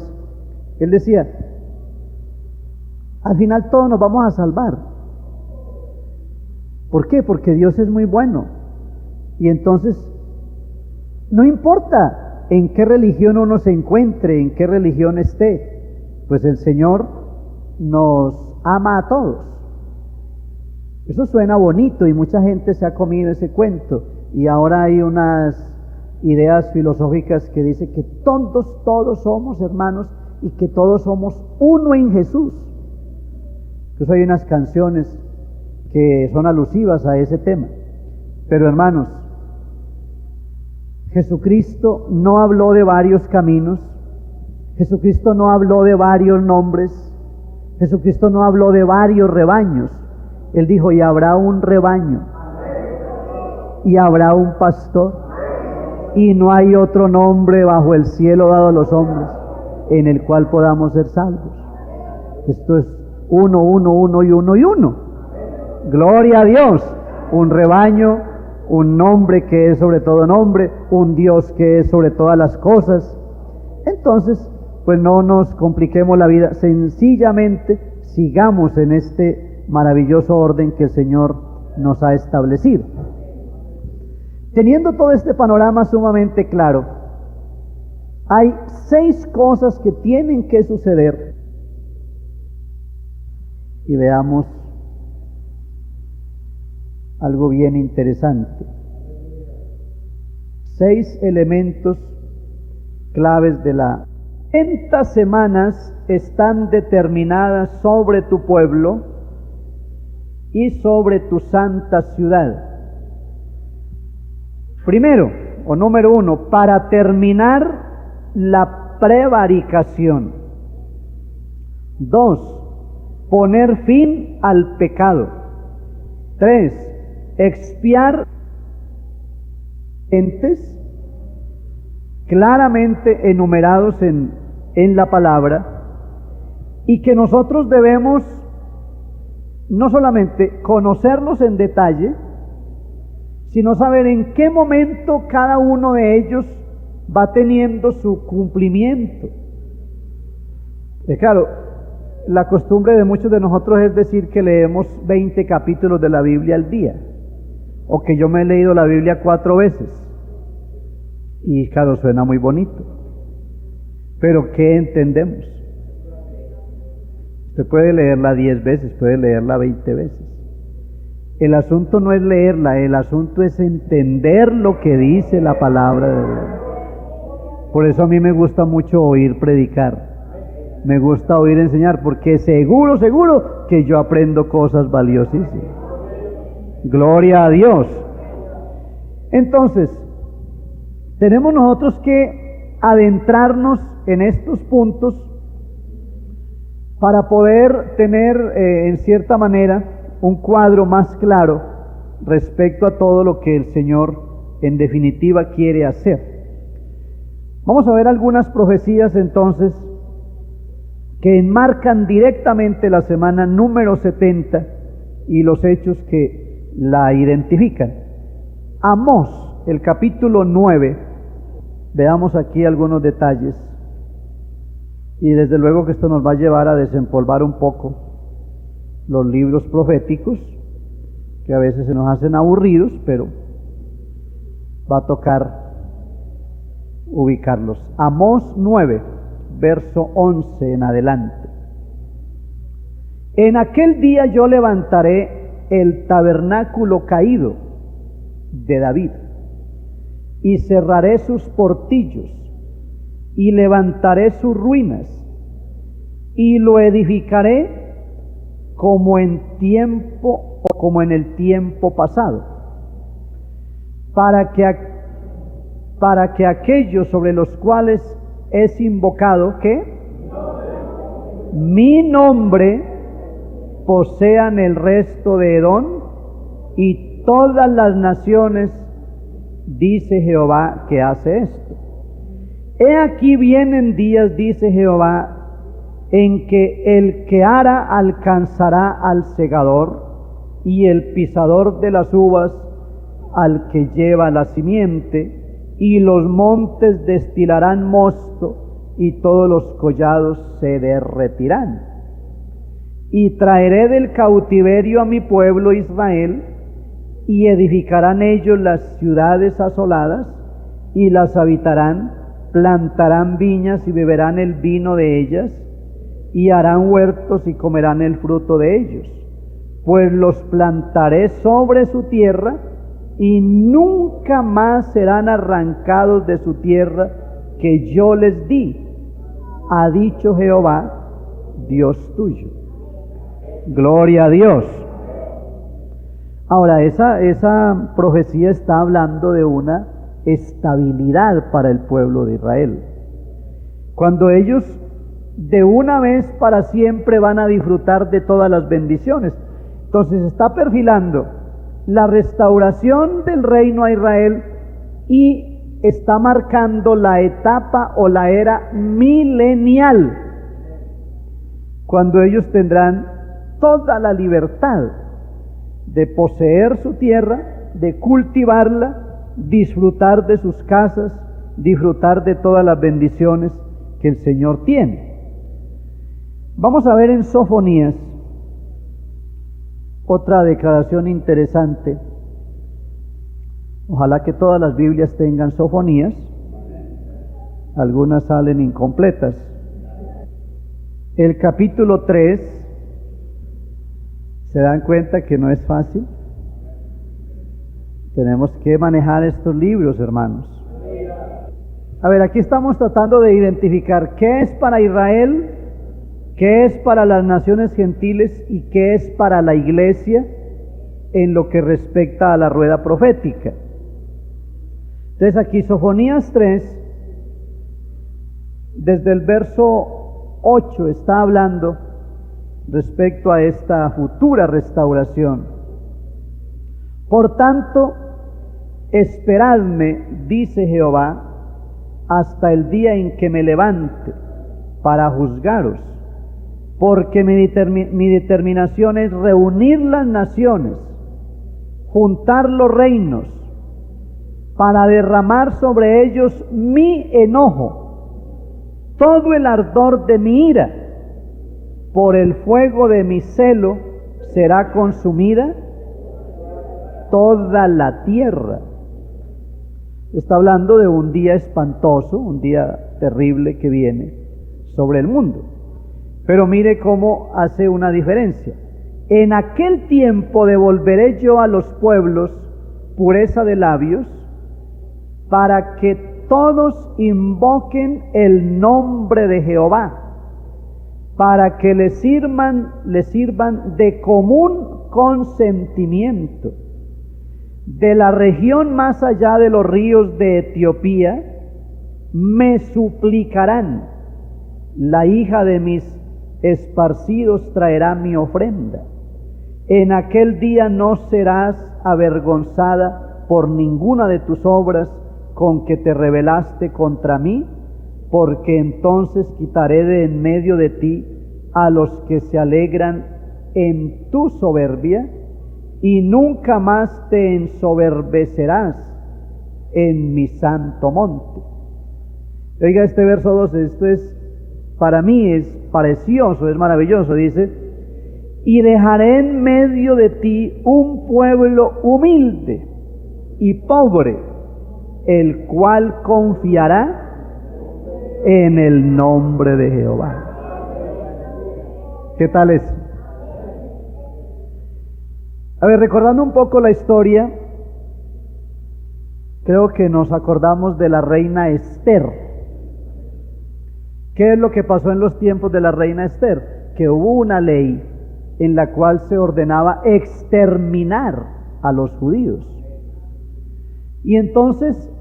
él decía, al final todos nos vamos a salvar. ¿Por qué? Porque Dios es muy bueno. Y entonces, no importa en qué religión uno se encuentre, en qué religión esté, pues el Señor nos ama a todos. Eso suena bonito y mucha gente se ha comido ese cuento. Y ahora hay unas ideas filosóficas que dicen que todos somos hermanos y que todos somos uno en Jesús. Incluso hay unas canciones que son alusivas a ese tema. Pero hermanos, Jesucristo no habló de varios caminos, Jesucristo no habló de varios nombres, Jesucristo no habló de varios rebaños. Él dijo, y habrá un rebaño, y habrá un pastor, y no hay otro nombre bajo el cielo dado a los hombres en el cual podamos ser salvos. Esto es uno y uno. Gloria a Dios. Un rebaño, un nombre que es sobre todo nombre, un Dios que es sobre todas las cosas. Entonces, pues no nos compliquemos la vida, sencillamente sigamos en este maravilloso orden que el Señor nos ha establecido. Teniendo todo este panorama sumamente claro, hay 6 cosas que tienen que suceder. Y veamos algo bien interesante. 6 elementos claves de la 40 semanas están determinadas sobre tu pueblo y sobre tu santa ciudad. Primero, o número 1, para terminar la prevaricación. 2, poner fin al pecado. 3, expiar entes claramente enumerados en la palabra, y que nosotros debemos no solamente conocerlos en detalle, sino saber en qué momento cada uno de ellos va teniendo su cumplimiento. Claro, la costumbre de muchos de nosotros es decir que leemos 20 capítulos de la Biblia al día, o que yo me he leído la Biblia 4 veces. Y claro, suena muy bonito, pero ¿qué entendemos? Usted puede leerla 10 veces, puede leerla 20 veces. El asunto no es leerla, el asunto es entender lo que dice la palabra de Dios. Por eso a mí me gusta mucho oír predicar, me gusta oír enseñar, porque seguro que yo aprendo cosas valiosísimas. Gloria a Dios. Entonces, tenemos nosotros que adentrarnos en estos puntos para poder tener, en cierta manera, un cuadro más claro respecto a todo lo que el Señor en definitiva quiere hacer. Vamos a ver algunas profecías entonces que enmarcan directamente la semana número 70 y los hechos que la identifican. Amós, el capítulo 9, veamos aquí algunos detalles, y desde luego que esto nos va a llevar a desempolvar un poco los libros proféticos, que a veces se nos hacen aburridos, pero va a tocar ubicarlos. Amós 9, verso 11 en adelante. En aquel día yo levantaré el tabernáculo caído de David, y cerraré sus portillos, y levantaré sus ruinas, y lo edificaré como en el tiempo pasado, para que aquellos sobre los cuales es invocado, ¿qué? Mi nombre, posean el resto de Edom y todas las naciones, dice Jehová, que hace esto. He aquí vienen días, dice Jehová, en que el que ara alcanzará al segador, y el pisador de las uvas al que lleva la simiente, y los montes destilarán mosto, y todos los collados se derretirán. Y traeré del cautiverio a mi pueblo Israel, y edificarán ellos las ciudades asoladas, y las habitarán, plantarán viñas y beberán el vino de ellas, y harán huertos y comerán el fruto de ellos, pues los plantaré sobre su tierra, y nunca más serán arrancados de su tierra que yo les di, ha dicho Jehová, Dios tuyo. Gloria a Dios. Ahora, esa profecía está hablando de una estabilidad para el pueblo de Israel. Cuando ellos de una vez para siempre van a disfrutar de todas las bendiciones. Entonces está perfilando la restauración del reino a Israel y está marcando la etapa o la era milenial, cuando ellos tendrán toda la libertad de poseer su tierra, de cultivarla, disfrutar de sus casas, disfrutar de todas las bendiciones que el Señor tiene. Vamos a ver en Sofonías otra declaración interesante. Ojalá que todas las Biblias tengan Sofonías, algunas salen incompletas. El capítulo 3, ¿se dan cuenta que no es fácil? Tenemos que manejar estos libros, hermanos. A ver, aquí estamos tratando de identificar qué es para Israel, qué es para las naciones gentiles y qué es para la iglesia en lo que respecta a la rueda profética. Entonces aquí Sofonías 3, desde el verso 8 está hablando respecto a esta futura restauración. Por tanto, esperadme, dice Jehová, hasta el día en que me levante para juzgaros, porque mi determinación es reunir las naciones, juntar los reinos, para derramar sobre ellos mi enojo, todo el ardor de mi ira, por el fuego de mi celo será consumida toda la tierra. Está hablando de un día espantoso, un día terrible que viene sobre el mundo. Pero mire cómo hace una diferencia. En aquel tiempo devolveré yo a los pueblos pureza de labios, para que todos invoquen el nombre de Jehová, para que le sirvan de común consentimiento. De la región más allá de los ríos de Etiopía me suplicarán. La hija de mis esparcidos traerá mi ofrenda. En aquel día no serás avergonzada por ninguna de tus obras con que te rebelaste contra mí, porque entonces quitaré de en medio de ti a los que se alegran en tu soberbia, y nunca más te ensoberbecerás en mi santo monte. Oiga este verso 12, esto es, para mí es precioso, es maravilloso. Dice: y dejaré en medio de ti un pueblo humilde y pobre, el cual confiará en el nombre de Jehová. ¿Qué tal es? A ver, recordando un poco la historia, creo que nos acordamos de la reina Esther. ¿Qué es lo que pasó en los tiempos de la reina Esther? Que hubo una ley en la cual se ordenaba exterminar a los judíos. Y entonces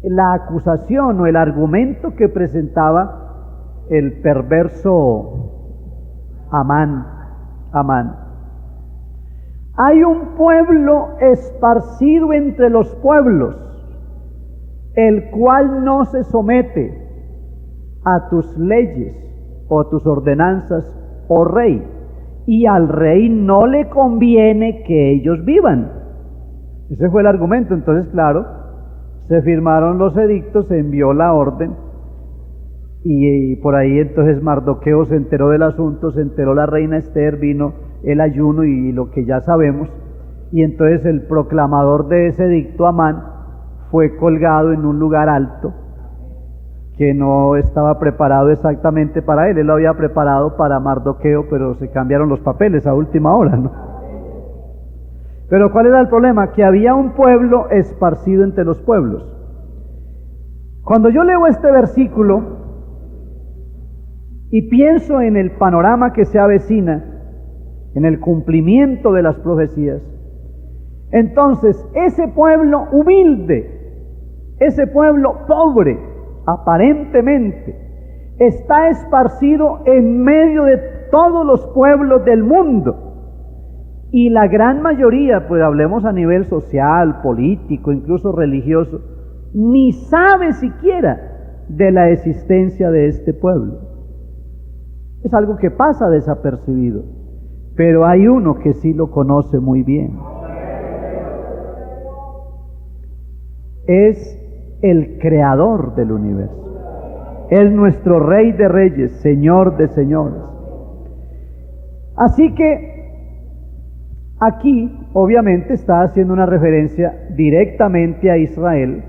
la acusación o el argumento que presentaba el perverso Amán, hay un pueblo esparcido entre los pueblos, el cual no se somete a tus leyes o tus ordenanzas, oh rey, y al rey no le conviene que ellos vivan. Ese fue el argumento. Entonces, claro, se firmaron los edictos, se envió la orden, y por ahí entonces Mardoqueo se enteró del asunto, se enteró la reina Esther, vino el ayuno y lo que ya sabemos, y entonces el proclamador de ese edicto, Amán, fue colgado en un lugar alto que no estaba preparado exactamente para él. Él lo había preparado para Mardoqueo, pero se cambiaron los papeles a última hora, ¿no? Pero ¿cuál era el problema? Que había un pueblo esparcido entre los pueblos. Cuando yo leo este versículo y pienso en el panorama que se avecina, en el cumplimiento de las profecías, entonces ese pueblo humilde, ese pueblo pobre, aparentemente, está esparcido en medio de todos los pueblos del mundo. Y la gran mayoría, pues hablemos a nivel social, político, incluso religioso, ni sabe siquiera de la existencia de este pueblo. Es algo que pasa desapercibido, pero hay uno que sí lo conoce muy bien. Es el creador del universo. Es nuestro Rey de Reyes, Señor de Señores. Así que aquí, obviamente, está haciendo una referencia directamente a Israel.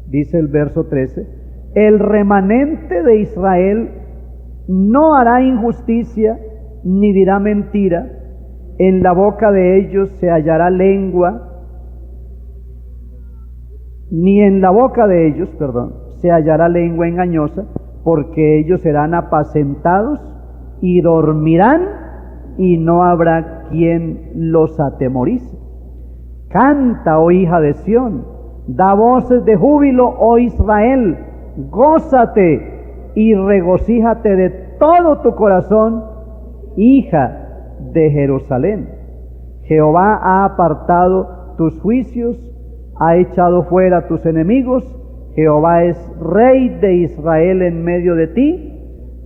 Dice el verso 13: el remanente de Israel no hará injusticia ni dirá mentira, en la boca de ellos se hallará lengua, ni en la boca de ellos, se hallará lengua engañosa, porque ellos serán apacentados y dormirán, y no habrá quien los atemorice. Canta, oh hija de Sión, da voces de júbilo, oh Israel, gózate y regocíjate de todo tu corazón, hija de Jerusalén. Jehová ha apartado tus juicios, ha echado fuera tus enemigos. Jehová es Rey de Israel en medio de ti.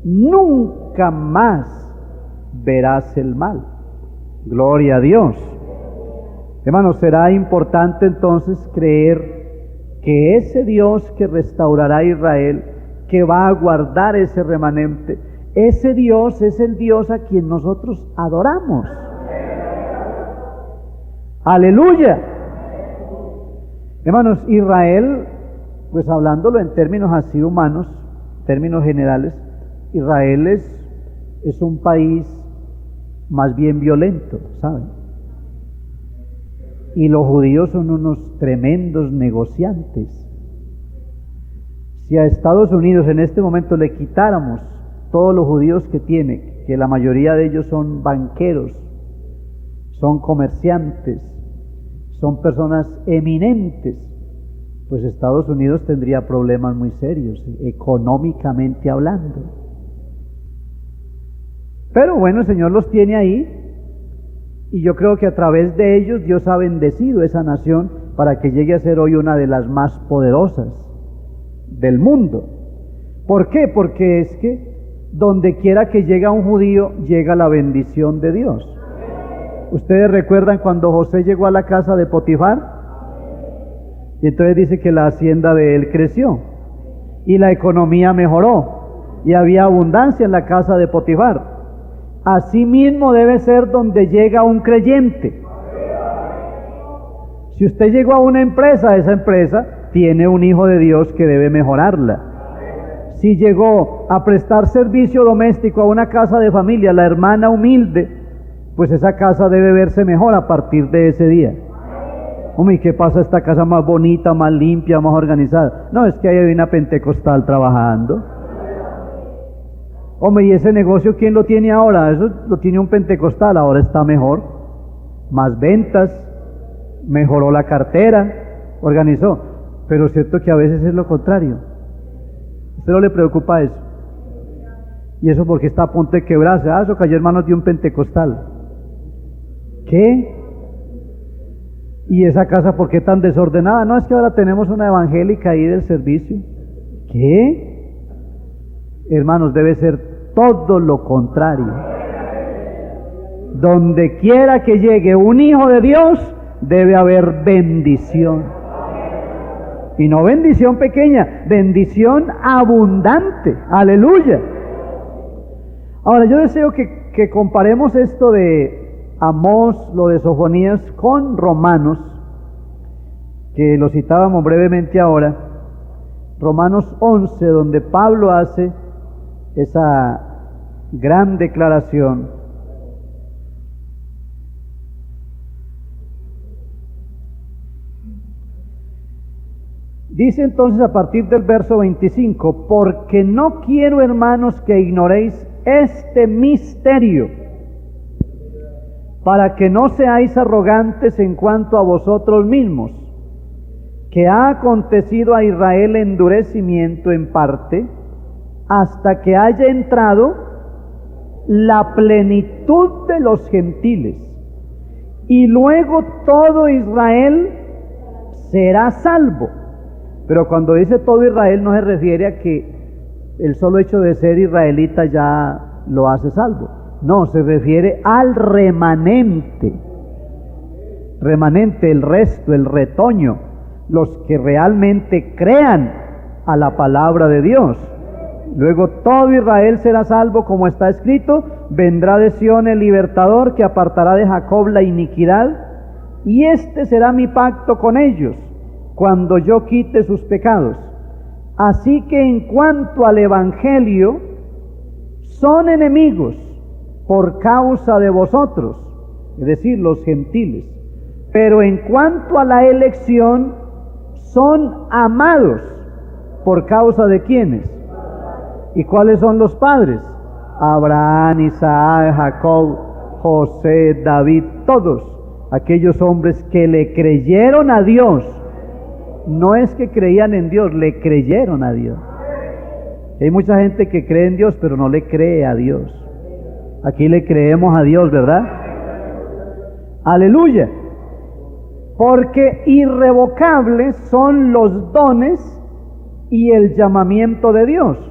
Nunca más verás el mal. Gloria a Dios. Hermanos, será importante entonces creer que ese Dios que restaurará a Israel, que va a guardar ese remanente, ese Dios es el Dios a quien nosotros adoramos. ¡Aleluya! Hermanos, Israel, pues hablándolo en términos así humanos, términos generales, Israel es un país más bien violento, ¿saben? Y los judíos son unos tremendos negociantes. Si a Estados Unidos en este momento le quitáramos todos los judíos que tiene, que la mayoría de ellos son banqueros, son comerciantes, son personas eminentes, pues Estados Unidos tendría problemas muy serios, económicamente hablando. Pero bueno, el Señor los tiene ahí, y yo creo que a través de ellos Dios ha bendecido esa nación para que llegue a ser hoy una de las más poderosas del mundo. ¿Por qué? Porque es que donde quiera que llega un judío, llega la bendición de Dios. ¿Ustedes recuerdan cuando José llegó a la casa de Potifar? Y entonces dice que la hacienda de él creció, y la economía mejoró, y había abundancia en la casa de Potifar. Así mismo debe ser donde llega un creyente. Si usted llegó a una empresa, esa empresa tiene un hijo de Dios que debe mejorarla. Si llegó a prestar servicio doméstico a una casa de familia, la hermana humilde, pues esa casa debe verse mejor a partir de ese día. Hombre, ¿y qué pasa esta casa más bonita, más limpia, más organizada? No, es que ahí hay una pentecostal trabajando. Hombre, ¿y ese negocio quién lo tiene ahora? Eso lo tiene un pentecostal, ahora está mejor. Más ventas, mejoró la cartera, organizó. Pero es cierto que a veces es lo contrario. ¿A usted no le preocupa eso? ¿Y eso porque está a punto de quebrarse? Ah, eso cayó en manos de un pentecostal. ¿Qué? ¿Y esa casa por qué tan desordenada? No, es que ahora tenemos una evangélica ahí del servicio. ¿Qué? Hermanos, debe ser todo lo contrario. Donde quiera que llegue un hijo de Dios, debe haber bendición. Y no bendición pequeña, bendición abundante. Aleluya. Ahora, yo deseo que comparemos esto de Amós, lo de Sofonías, con Romanos, que lo citábamos brevemente ahora. Romanos 11, donde Pablo hace esa gran declaración. Dice entonces a partir del verso 25, porque no quiero, hermanos, que ignoréis este misterio, para que no seáis arrogantes en cuanto a vosotros mismos, que ha acontecido a Israel endurecimiento en parte, hasta que haya entrado la plenitud de los gentiles, y luego todo Israel será salvo. Pero cuando dice todo Israel no se refiere a que el solo hecho de ser israelita ya lo hace salvo. No, se refiere al remanente. Remanente, el resto, el retoño, los que realmente crean a la palabra de Dios. Luego todo Israel será salvo, como está escrito: vendrá de Sión el libertador, que apartará de Jacob la iniquidad, y este será mi pacto con ellos, cuando yo quite sus pecados. Así que en cuanto al evangelio, son enemigos por causa de vosotros, es decir, los gentiles. Pero en cuanto a la elección, son amados por causa de ¿quiénes? ¿Y cuáles son los padres? Abraham, Isaac, Jacob, José, David, todos aquellos hombres que le creyeron a Dios. No es que creían en Dios, le creyeron a Dios. Hay mucha gente que cree en Dios, pero no le cree a Dios. Aquí le creemos a Dios, ¿verdad? Aleluya. Porque irrevocables son los dones y el llamamiento de Dios.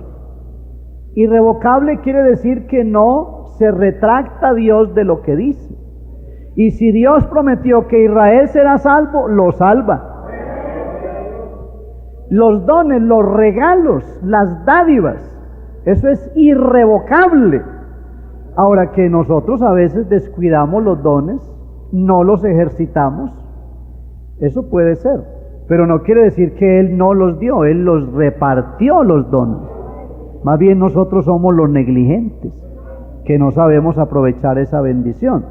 Irrevocable quiere decir que no se retracta Dios de lo que dice. Y si Dios prometió que Israel será salvo, lo salva. Los dones, los regalos, las dádivas, eso es irrevocable. Ahora, que nosotros a veces descuidamos los dones, no los ejercitamos, eso puede ser, pero no quiere decir que Él no los dio, Él los repartió los dones. Más bien nosotros somos los negligentes. que no sabemos aprovechar esa bendición.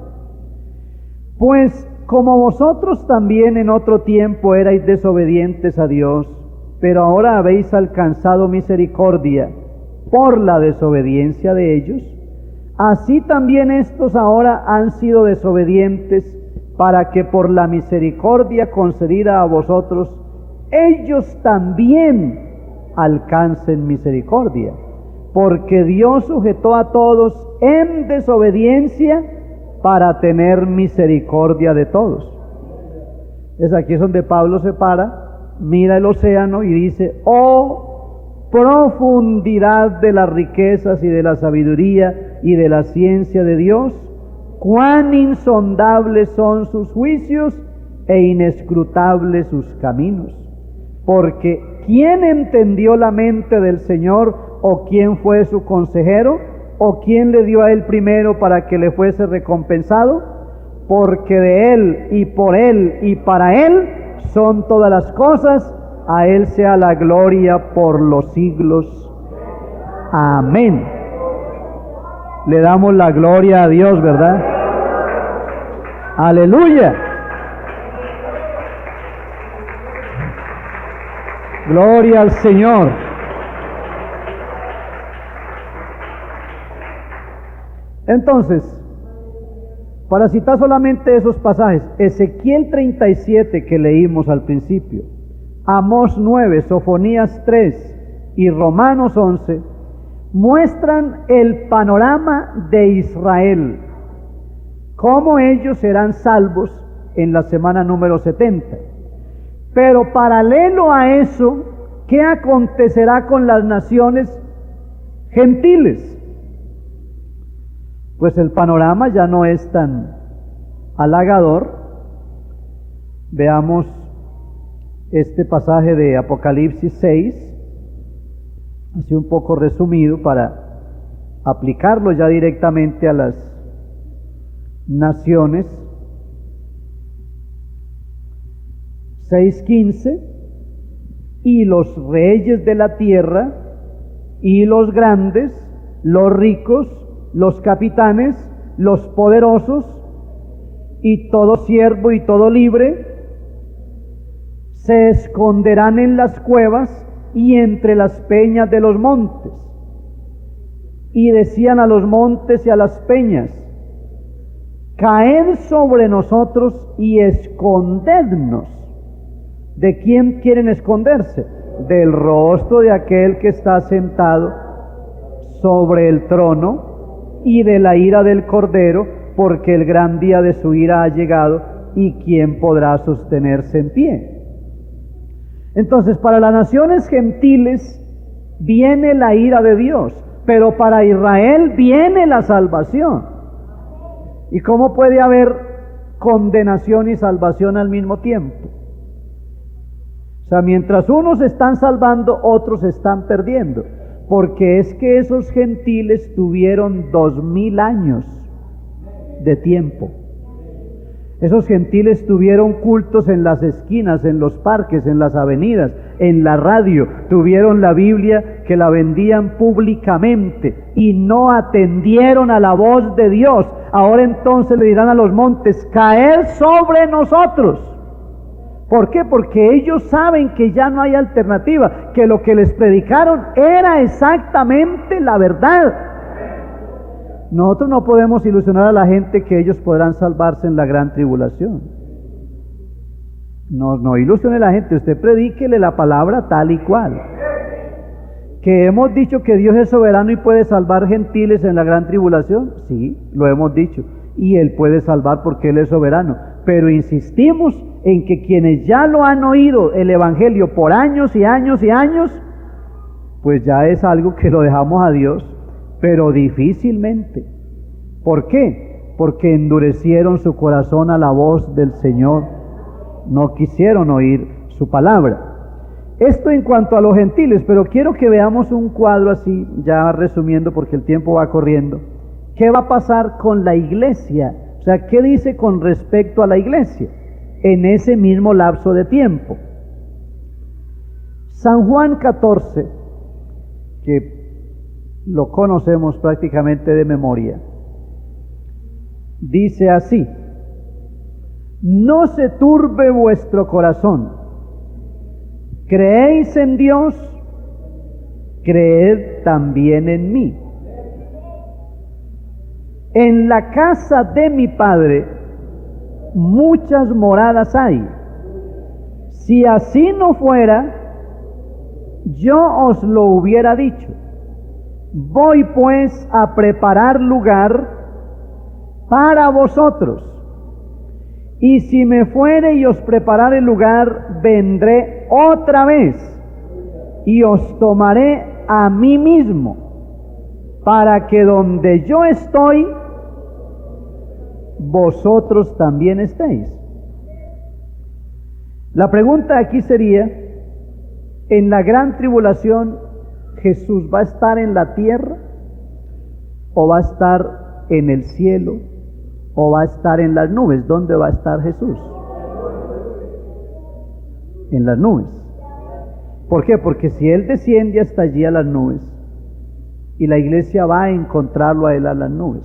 Pues como vosotros también en otro tiempo erais desobedientes a Dios, pero ahora habéis alcanzado misericordia por la desobediencia de ellos, así también estos ahora han sido desobedientes, para que por la misericordia concedida a vosotros, ellos también alcancen misericordia. Porque Dios sujetó a todos en desobediencia para tener misericordia de todos. Es aquí es donde Pablo se para, mira el océano y dice: oh profundidad de las riquezas y de la sabiduría y de la ciencia de Dios, cuán insondables son sus juicios e inescrutables sus caminos. Porque ¿quién entendió la mente del Señor, o quién fue su consejero, o quién le dio a él primero para que le fuese recompensado? Porque de él y por él y para él son todas las cosas, a él sea la gloria por los siglos. Amén. Le damos la gloria a Dios, ¿verdad? Aleluya. Gloria al Señor. Entonces, para citar solamente esos pasajes, Ezequiel 37 que leímos al principio, Amós 9, Sofonías 3 y Romanos 11, muestran el panorama de Israel, cómo ellos serán salvos en la semana número 70. Pero paralelo a eso, ¿qué acontecerá con las naciones gentiles? Pues el panorama ya no es tan halagador. Veamos este pasaje de Apocalipsis 6, así un poco resumido para aplicarlo ya directamente a las naciones. 6:15, y los reyes de la tierra, y los grandes, los ricos, los capitanes, los poderosos, y todo siervo y todo libre, se esconderán en las cuevas y entre las peñas de los montes. Y decían a los montes y a las peñas: caed sobre nosotros y escondednos. ¿De quién quieren esconderse? Del rostro de aquel que está sentado sobre el trono y de la ira del Cordero, porque el gran día de su ira ha llegado, y quién podrá sostenerse en pie. Entonces, para las naciones gentiles viene la ira de Dios, pero para Israel viene la salvación. ¿Y cómo puede haber condenación y salvación al mismo tiempo? O sea, mientras unos están salvando, otros están perdiendo, porque es que esos gentiles tuvieron 2000 años de tiempo. Esos gentiles tuvieron cultos en las esquinas, en los parques, en las avenidas, en la radio. Tuvieron la Biblia que la vendían públicamente y no atendieron a la voz de Dios. Ahora entonces le dirán a los montes: caed sobre nosotros. ¿Por qué? Porque ellos saben que ya no hay alternativa, que lo que les predicaron era exactamente la verdad. Nosotros no podemos ilusionar a la gente que ellos podrán salvarse en la gran tribulación. No ilusione a la gente, usted predíquele la palabra tal y cual. ¿Que hemos dicho que Dios es soberano y puede salvar gentiles en la gran tribulación? Sí, lo hemos dicho. Y Él puede salvar porque Él es soberano. Pero insistimos en que quienes ya lo han oído el Evangelio por años y años y años, pues ya es algo que lo dejamos a Dios, pero difícilmente. ¿Por qué? Porque endurecieron su corazón a la voz del Señor, no quisieron oír su palabra. Esto en cuanto a los gentiles, pero quiero que veamos un cuadro así, ya resumiendo porque el tiempo va corriendo. ¿Qué va a pasar con la iglesia? O sea, ¿qué dice con respecto a la iglesia en ese mismo lapso de tiempo? San Juan 14, que lo conocemos prácticamente de memoria. Dice así: no se turbe vuestro corazón, creéis en Dios, creed también en mí. En la casa de mi Padre muchas moradas hay. Si así no fuera, yo os lo hubiera dicho. Voy pues a preparar lugar para vosotros. Y si me fuere y os preparare lugar, vendré otra vez y os tomaré a mí mismo, para que donde yo estoy, vosotros también estéis. La pregunta aquí sería: en la gran tribulación, ¿Jesús va a estar en la tierra? ¿O va a estar en el cielo? ¿O va a estar en las nubes? ¿Dónde va a estar Jesús? En las nubes. ¿Por qué? Porque si Él desciende hasta allí a las nubes, y la iglesia va a encontrarlo a Él a las nubes.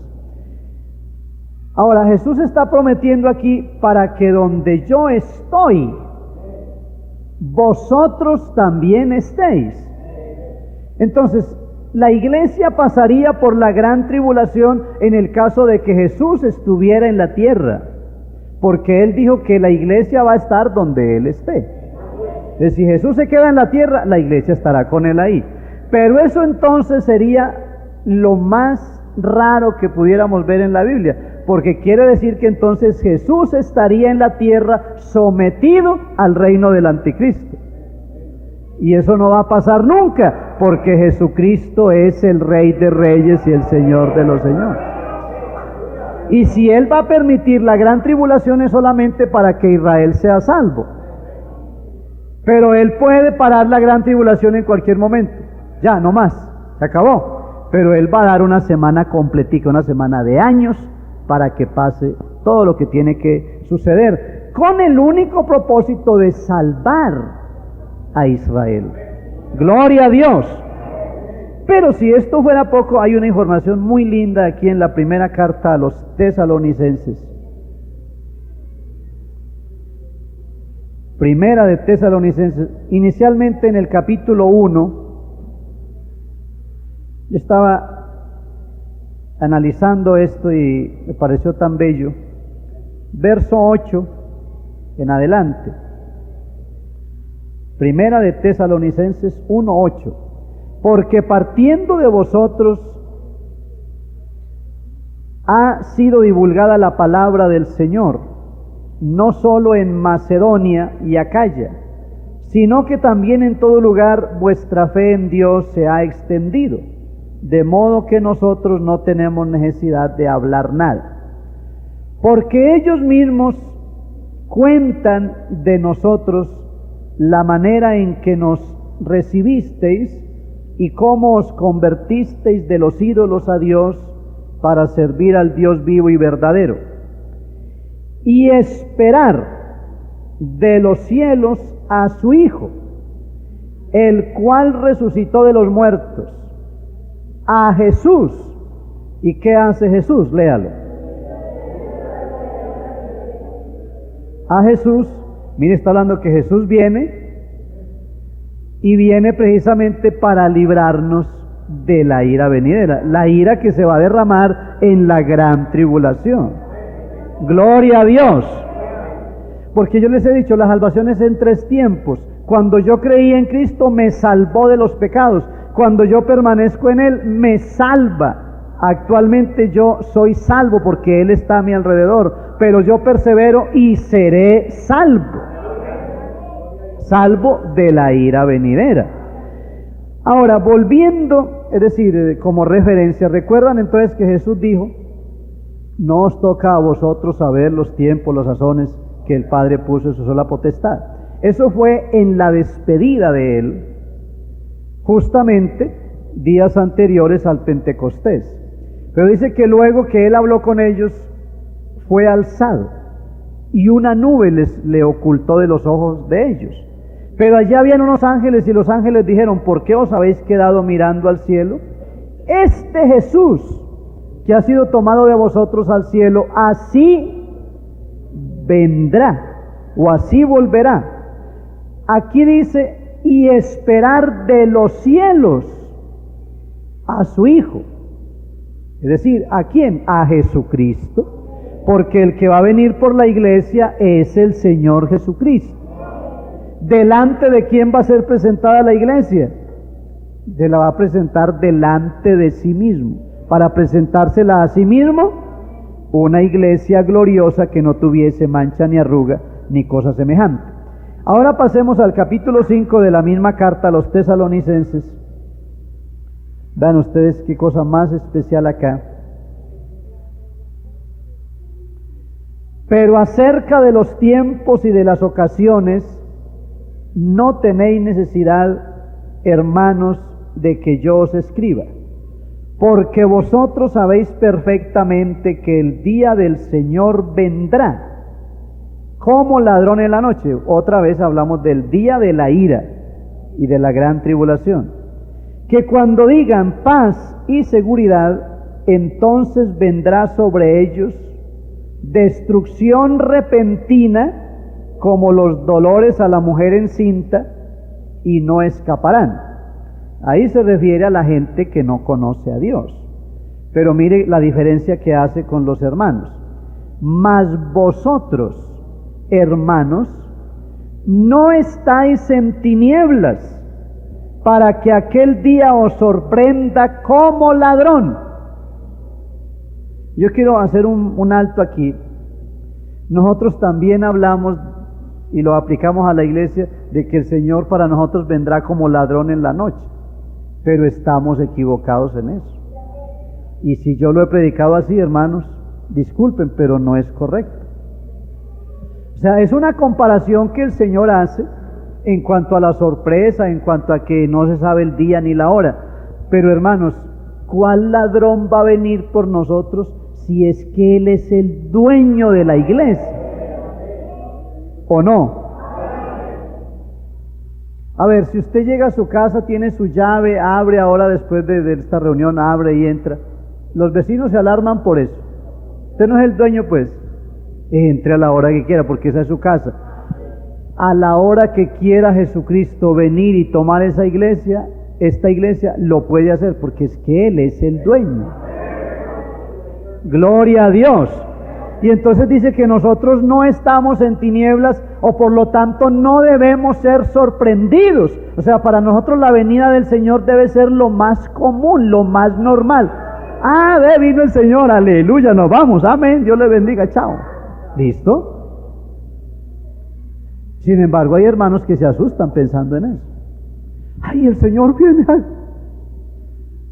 Ahora, Jesús está prometiendo aquí: para que donde yo estoy, vosotros también estéis. Entonces, la iglesia pasaría por la gran tribulación en el caso de que Jesús estuviera en la tierra, porque Él dijo que la iglesia va a estar donde Él esté. Entonces, si Jesús se queda en la tierra, la iglesia estará con Él ahí. Pero eso entonces sería lo más raro que pudiéramos ver en la Biblia, porque quiere decir que entonces Jesús estaría en la tierra sometido al reino del anticristo. Y eso no va a pasar nunca, porque Jesucristo es el Rey de Reyes y el Señor de los Señores. Y si Él va a permitir la gran tribulación, es solamente para que Israel sea salvo. Pero Él puede parar la gran tribulación en cualquier momento. Ya, no más, se acabó. Pero Él va a dar una semana completica, una semana de años, para que pase todo lo que tiene que suceder, con el único propósito de salvar a Israel. ¡Gloria a Dios! Pero si esto fuera poco, hay una información muy linda aquí en la primera carta a los Tesalonicenses. Primera de Tesalonicenses, inicialmente en el capítulo 1, yo estaba analizando esto y me pareció tan bello. Verso 8 en adelante. Primera de Tesalonicenses 1:8. Porque partiendo de vosotros ha sido divulgada la palabra del Señor, no solo en Macedonia y Acaya, sino que también en todo lugar vuestra fe en Dios se ha extendido, de modo que nosotros no tenemos necesidad de hablar nada, porque ellos mismos cuentan de nosotros la manera en que nos recibisteis y cómo os convertisteis de los ídolos a Dios para servir al Dios vivo y verdadero, y esperar de los cielos a su Hijo, el cual resucitó de los muertos, a Jesús. ¿Y qué hace Jesús? Léalo. A Jesús, mire, está hablando que Jesús viene, y viene precisamente para librarnos de la ira venidera, la ira que se va a derramar en la gran tribulación. ¡Gloria a Dios! Porque yo les he dicho, la salvación es en 3 tiempos. Cuando yo creí en Cristo, me salvó de los pecados. Cuando yo permanezco en Él, me salva. Actualmente yo soy salvo porque Él está a mi alrededor, pero yo persevero y seré salvo. Salvo de la ira venidera. Ahora, volviendo, es decir, como referencia, ¿recuerdan entonces que Jesús dijo: no os toca a vosotros saber los tiempos, las sazones que el Padre puso en su sola potestad? Eso fue en la despedida de Él, justamente días anteriores al Pentecostés. Pero dice que luego que Él habló con ellos, fue alzado, y una nube le ocultó de los ojos de ellos. Pero allá habían unos ángeles, y los ángeles dijeron: ¿por qué os habéis quedado mirando al cielo? este Jesús que ha sido tomado de vosotros al cielo, así vendrá o así volverá. Aquí dice, y esperar de los cielos a su Hijo. Es decir, ¿a quién? A Jesucristo, porque el que va a venir por la iglesia es el Señor Jesucristo. ¿Delante de quién va a ser presentada la iglesia? Se la va a presentar delante de sí mismo, para presentársela a sí mismo, una iglesia gloriosa que no tuviese mancha ni arruga ni cosa semejante. Ahora pasemos al capítulo 5 de la misma carta a los tesalonicenses. Vean ustedes qué cosa más especial acá. Pero acerca de los tiempos y de las ocasiones, no tenéis necesidad, hermanos, de que yo os escriba, porque vosotros sabéis perfectamente que el día del Señor vendrá como ladrón en la noche. Otra vez hablamos del día de la ira y de la gran tribulación, que cuando digan paz y seguridad, entonces vendrá sobre ellos destrucción repentina como los dolores a la mujer encinta, y no escaparán. Ahí se refiere a la gente que no conoce a Dios. Pero mire la diferencia que hace con los hermanos. Mas vosotros, hermanos, no estáis en tinieblas, para que aquel día os sorprenda como ladrón. Yo quiero hacer un alto aquí. Nosotros también hablamos y lo aplicamos a la iglesia de que el Señor para nosotros vendrá como ladrón en la noche, pero estamos equivocados en eso. Y si yo lo he predicado así, hermanos, disculpen, pero no es correcto. O sea, es una comparación que el Señor hace en cuanto a la sorpresa, en cuanto a que no se sabe el día ni la hora. Pero hermanos, ¿cuál ladrón va a venir por nosotros si es que Él es el dueño de la iglesia? ¿O no? A ver, si usted llega a su casa, tiene su llave, abre ahora después de esta reunión, abre y entra. Los vecinos se alarman por eso. Usted no es el dueño, pues. Entre a la hora que quiera, porque esa es su casa. A la hora que quiera Jesucristo venir y tomar esa iglesia, esta iglesia lo puede hacer, porque es que Él es el dueño. Gloria a Dios. Y entonces dice que nosotros no estamos en tinieblas, o por lo tanto no debemos ser sorprendidos. O sea, para nosotros la venida del Señor debe ser lo más común, lo más normal. Ah, vino el Señor, aleluya, nos vamos, amén, Dios le bendiga, chao. ¿Listo? Sin embargo, hay hermanos que se asustan pensando en eso. Ay, el Señor viene.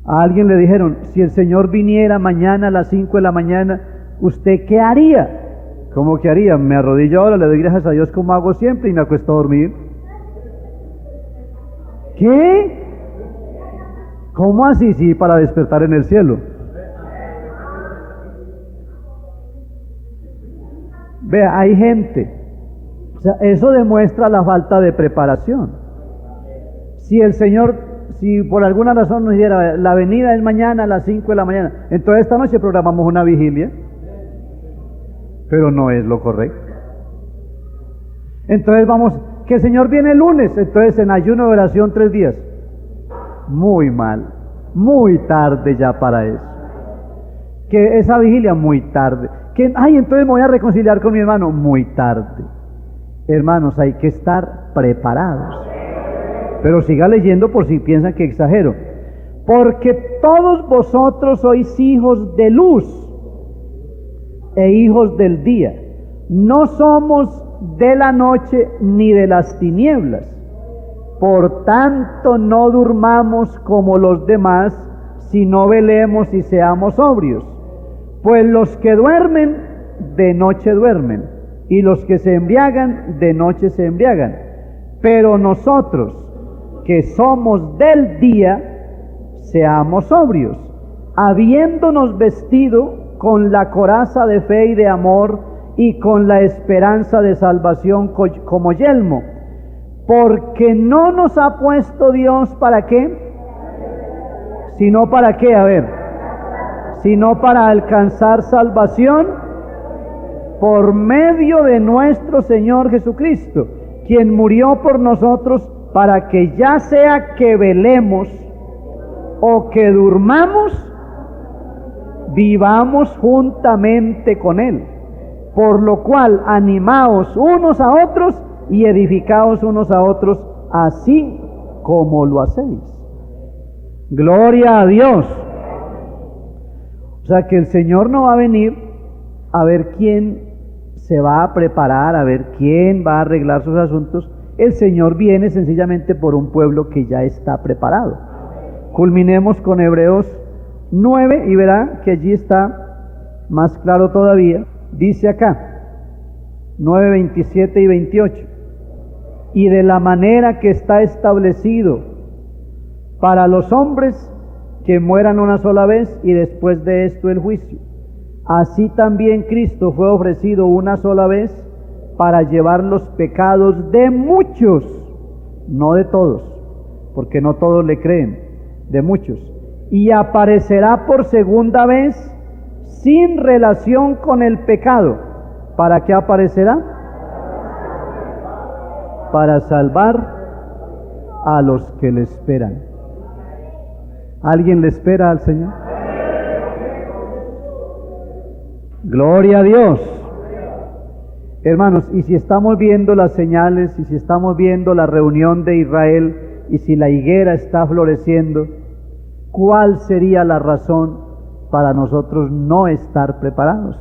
A alguien le dijeron, si el Señor viniera mañana a las 5 de la mañana, ¿usted qué haría? ¿Cómo que haría? Me arrodillo ahora, le doy gracias a Dios como hago siempre y me acuesto a dormir. ¿Qué? ¿Cómo así? Sí, para despertar en el cielo. Vea, hay gente. O sea, eso demuestra la falta de preparación. Si el Señor, si por alguna razón nos dijera, la venida es mañana a las 5 de la mañana, entonces esta noche programamos una vigilia. Pero no es lo correcto. Entonces vamos, que el Señor viene el lunes, entonces en ayuno de oración 3 días. Muy mal, muy tarde ya para eso. Que esa vigilia muy tarde. Que, entonces me voy a reconciliar con mi hermano, muy tarde. Hermanos, hay que estar preparados. Pero siga leyendo por si piensan que exagero. Porque todos vosotros sois hijos de luz e hijos del día. No somos de la noche ni de las tinieblas. Por tanto, no durmamos como los demás, sino velemos y seamos sobrios. Pues los que duermen, de noche duermen, y los que se embriagan, de noche se embriagan. Pero nosotros, que somos del día, seamos sobrios, habiéndonos vestido con la coraza de fe y de amor, y con la esperanza de salvación como yelmo, porque no nos ha puesto Dios, ¿para qué? ¿Sino para qué? A ver, sino para alcanzar salvación por medio de nuestro Señor Jesucristo, quien murió por nosotros para que ya sea que velemos o que durmamos, vivamos juntamente con Él. Por lo cual, animaos unos a otros y edificaos unos a otros, así como lo hacéis. Gloria a Dios. O sea que el Señor no va a venir a ver quién se va a preparar, a ver quién va a arreglar sus asuntos. El Señor viene sencillamente por un pueblo que ya está preparado. Culminemos con Hebreos 9 y verá que allí está más claro todavía. Dice acá, 9, 27 y 28. Y de la manera que está establecido para los hombres que mueran una sola vez y después de esto el juicio. Así también Cristo fue ofrecido una sola vez para llevar los pecados de muchos, no de todos, porque no todos le creen, de muchos. Y aparecerá por segunda vez sin relación con el pecado. ¿Para qué aparecerá? Para salvar a los que le esperan. ¿Alguien le espera al Señor? Gloria a Dios. Hermanos, y si estamos viendo las señales, y si estamos viendo la reunión de Israel, y si la higuera está floreciendo, ¿cuál sería la razón para nosotros no estar preparados?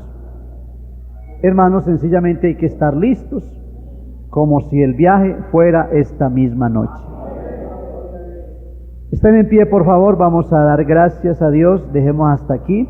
Hermanos, sencillamente hay que estar listos, como si el viaje fuera esta misma noche. Estén en pie, por favor, vamos a dar gracias a Dios, dejemos hasta aquí.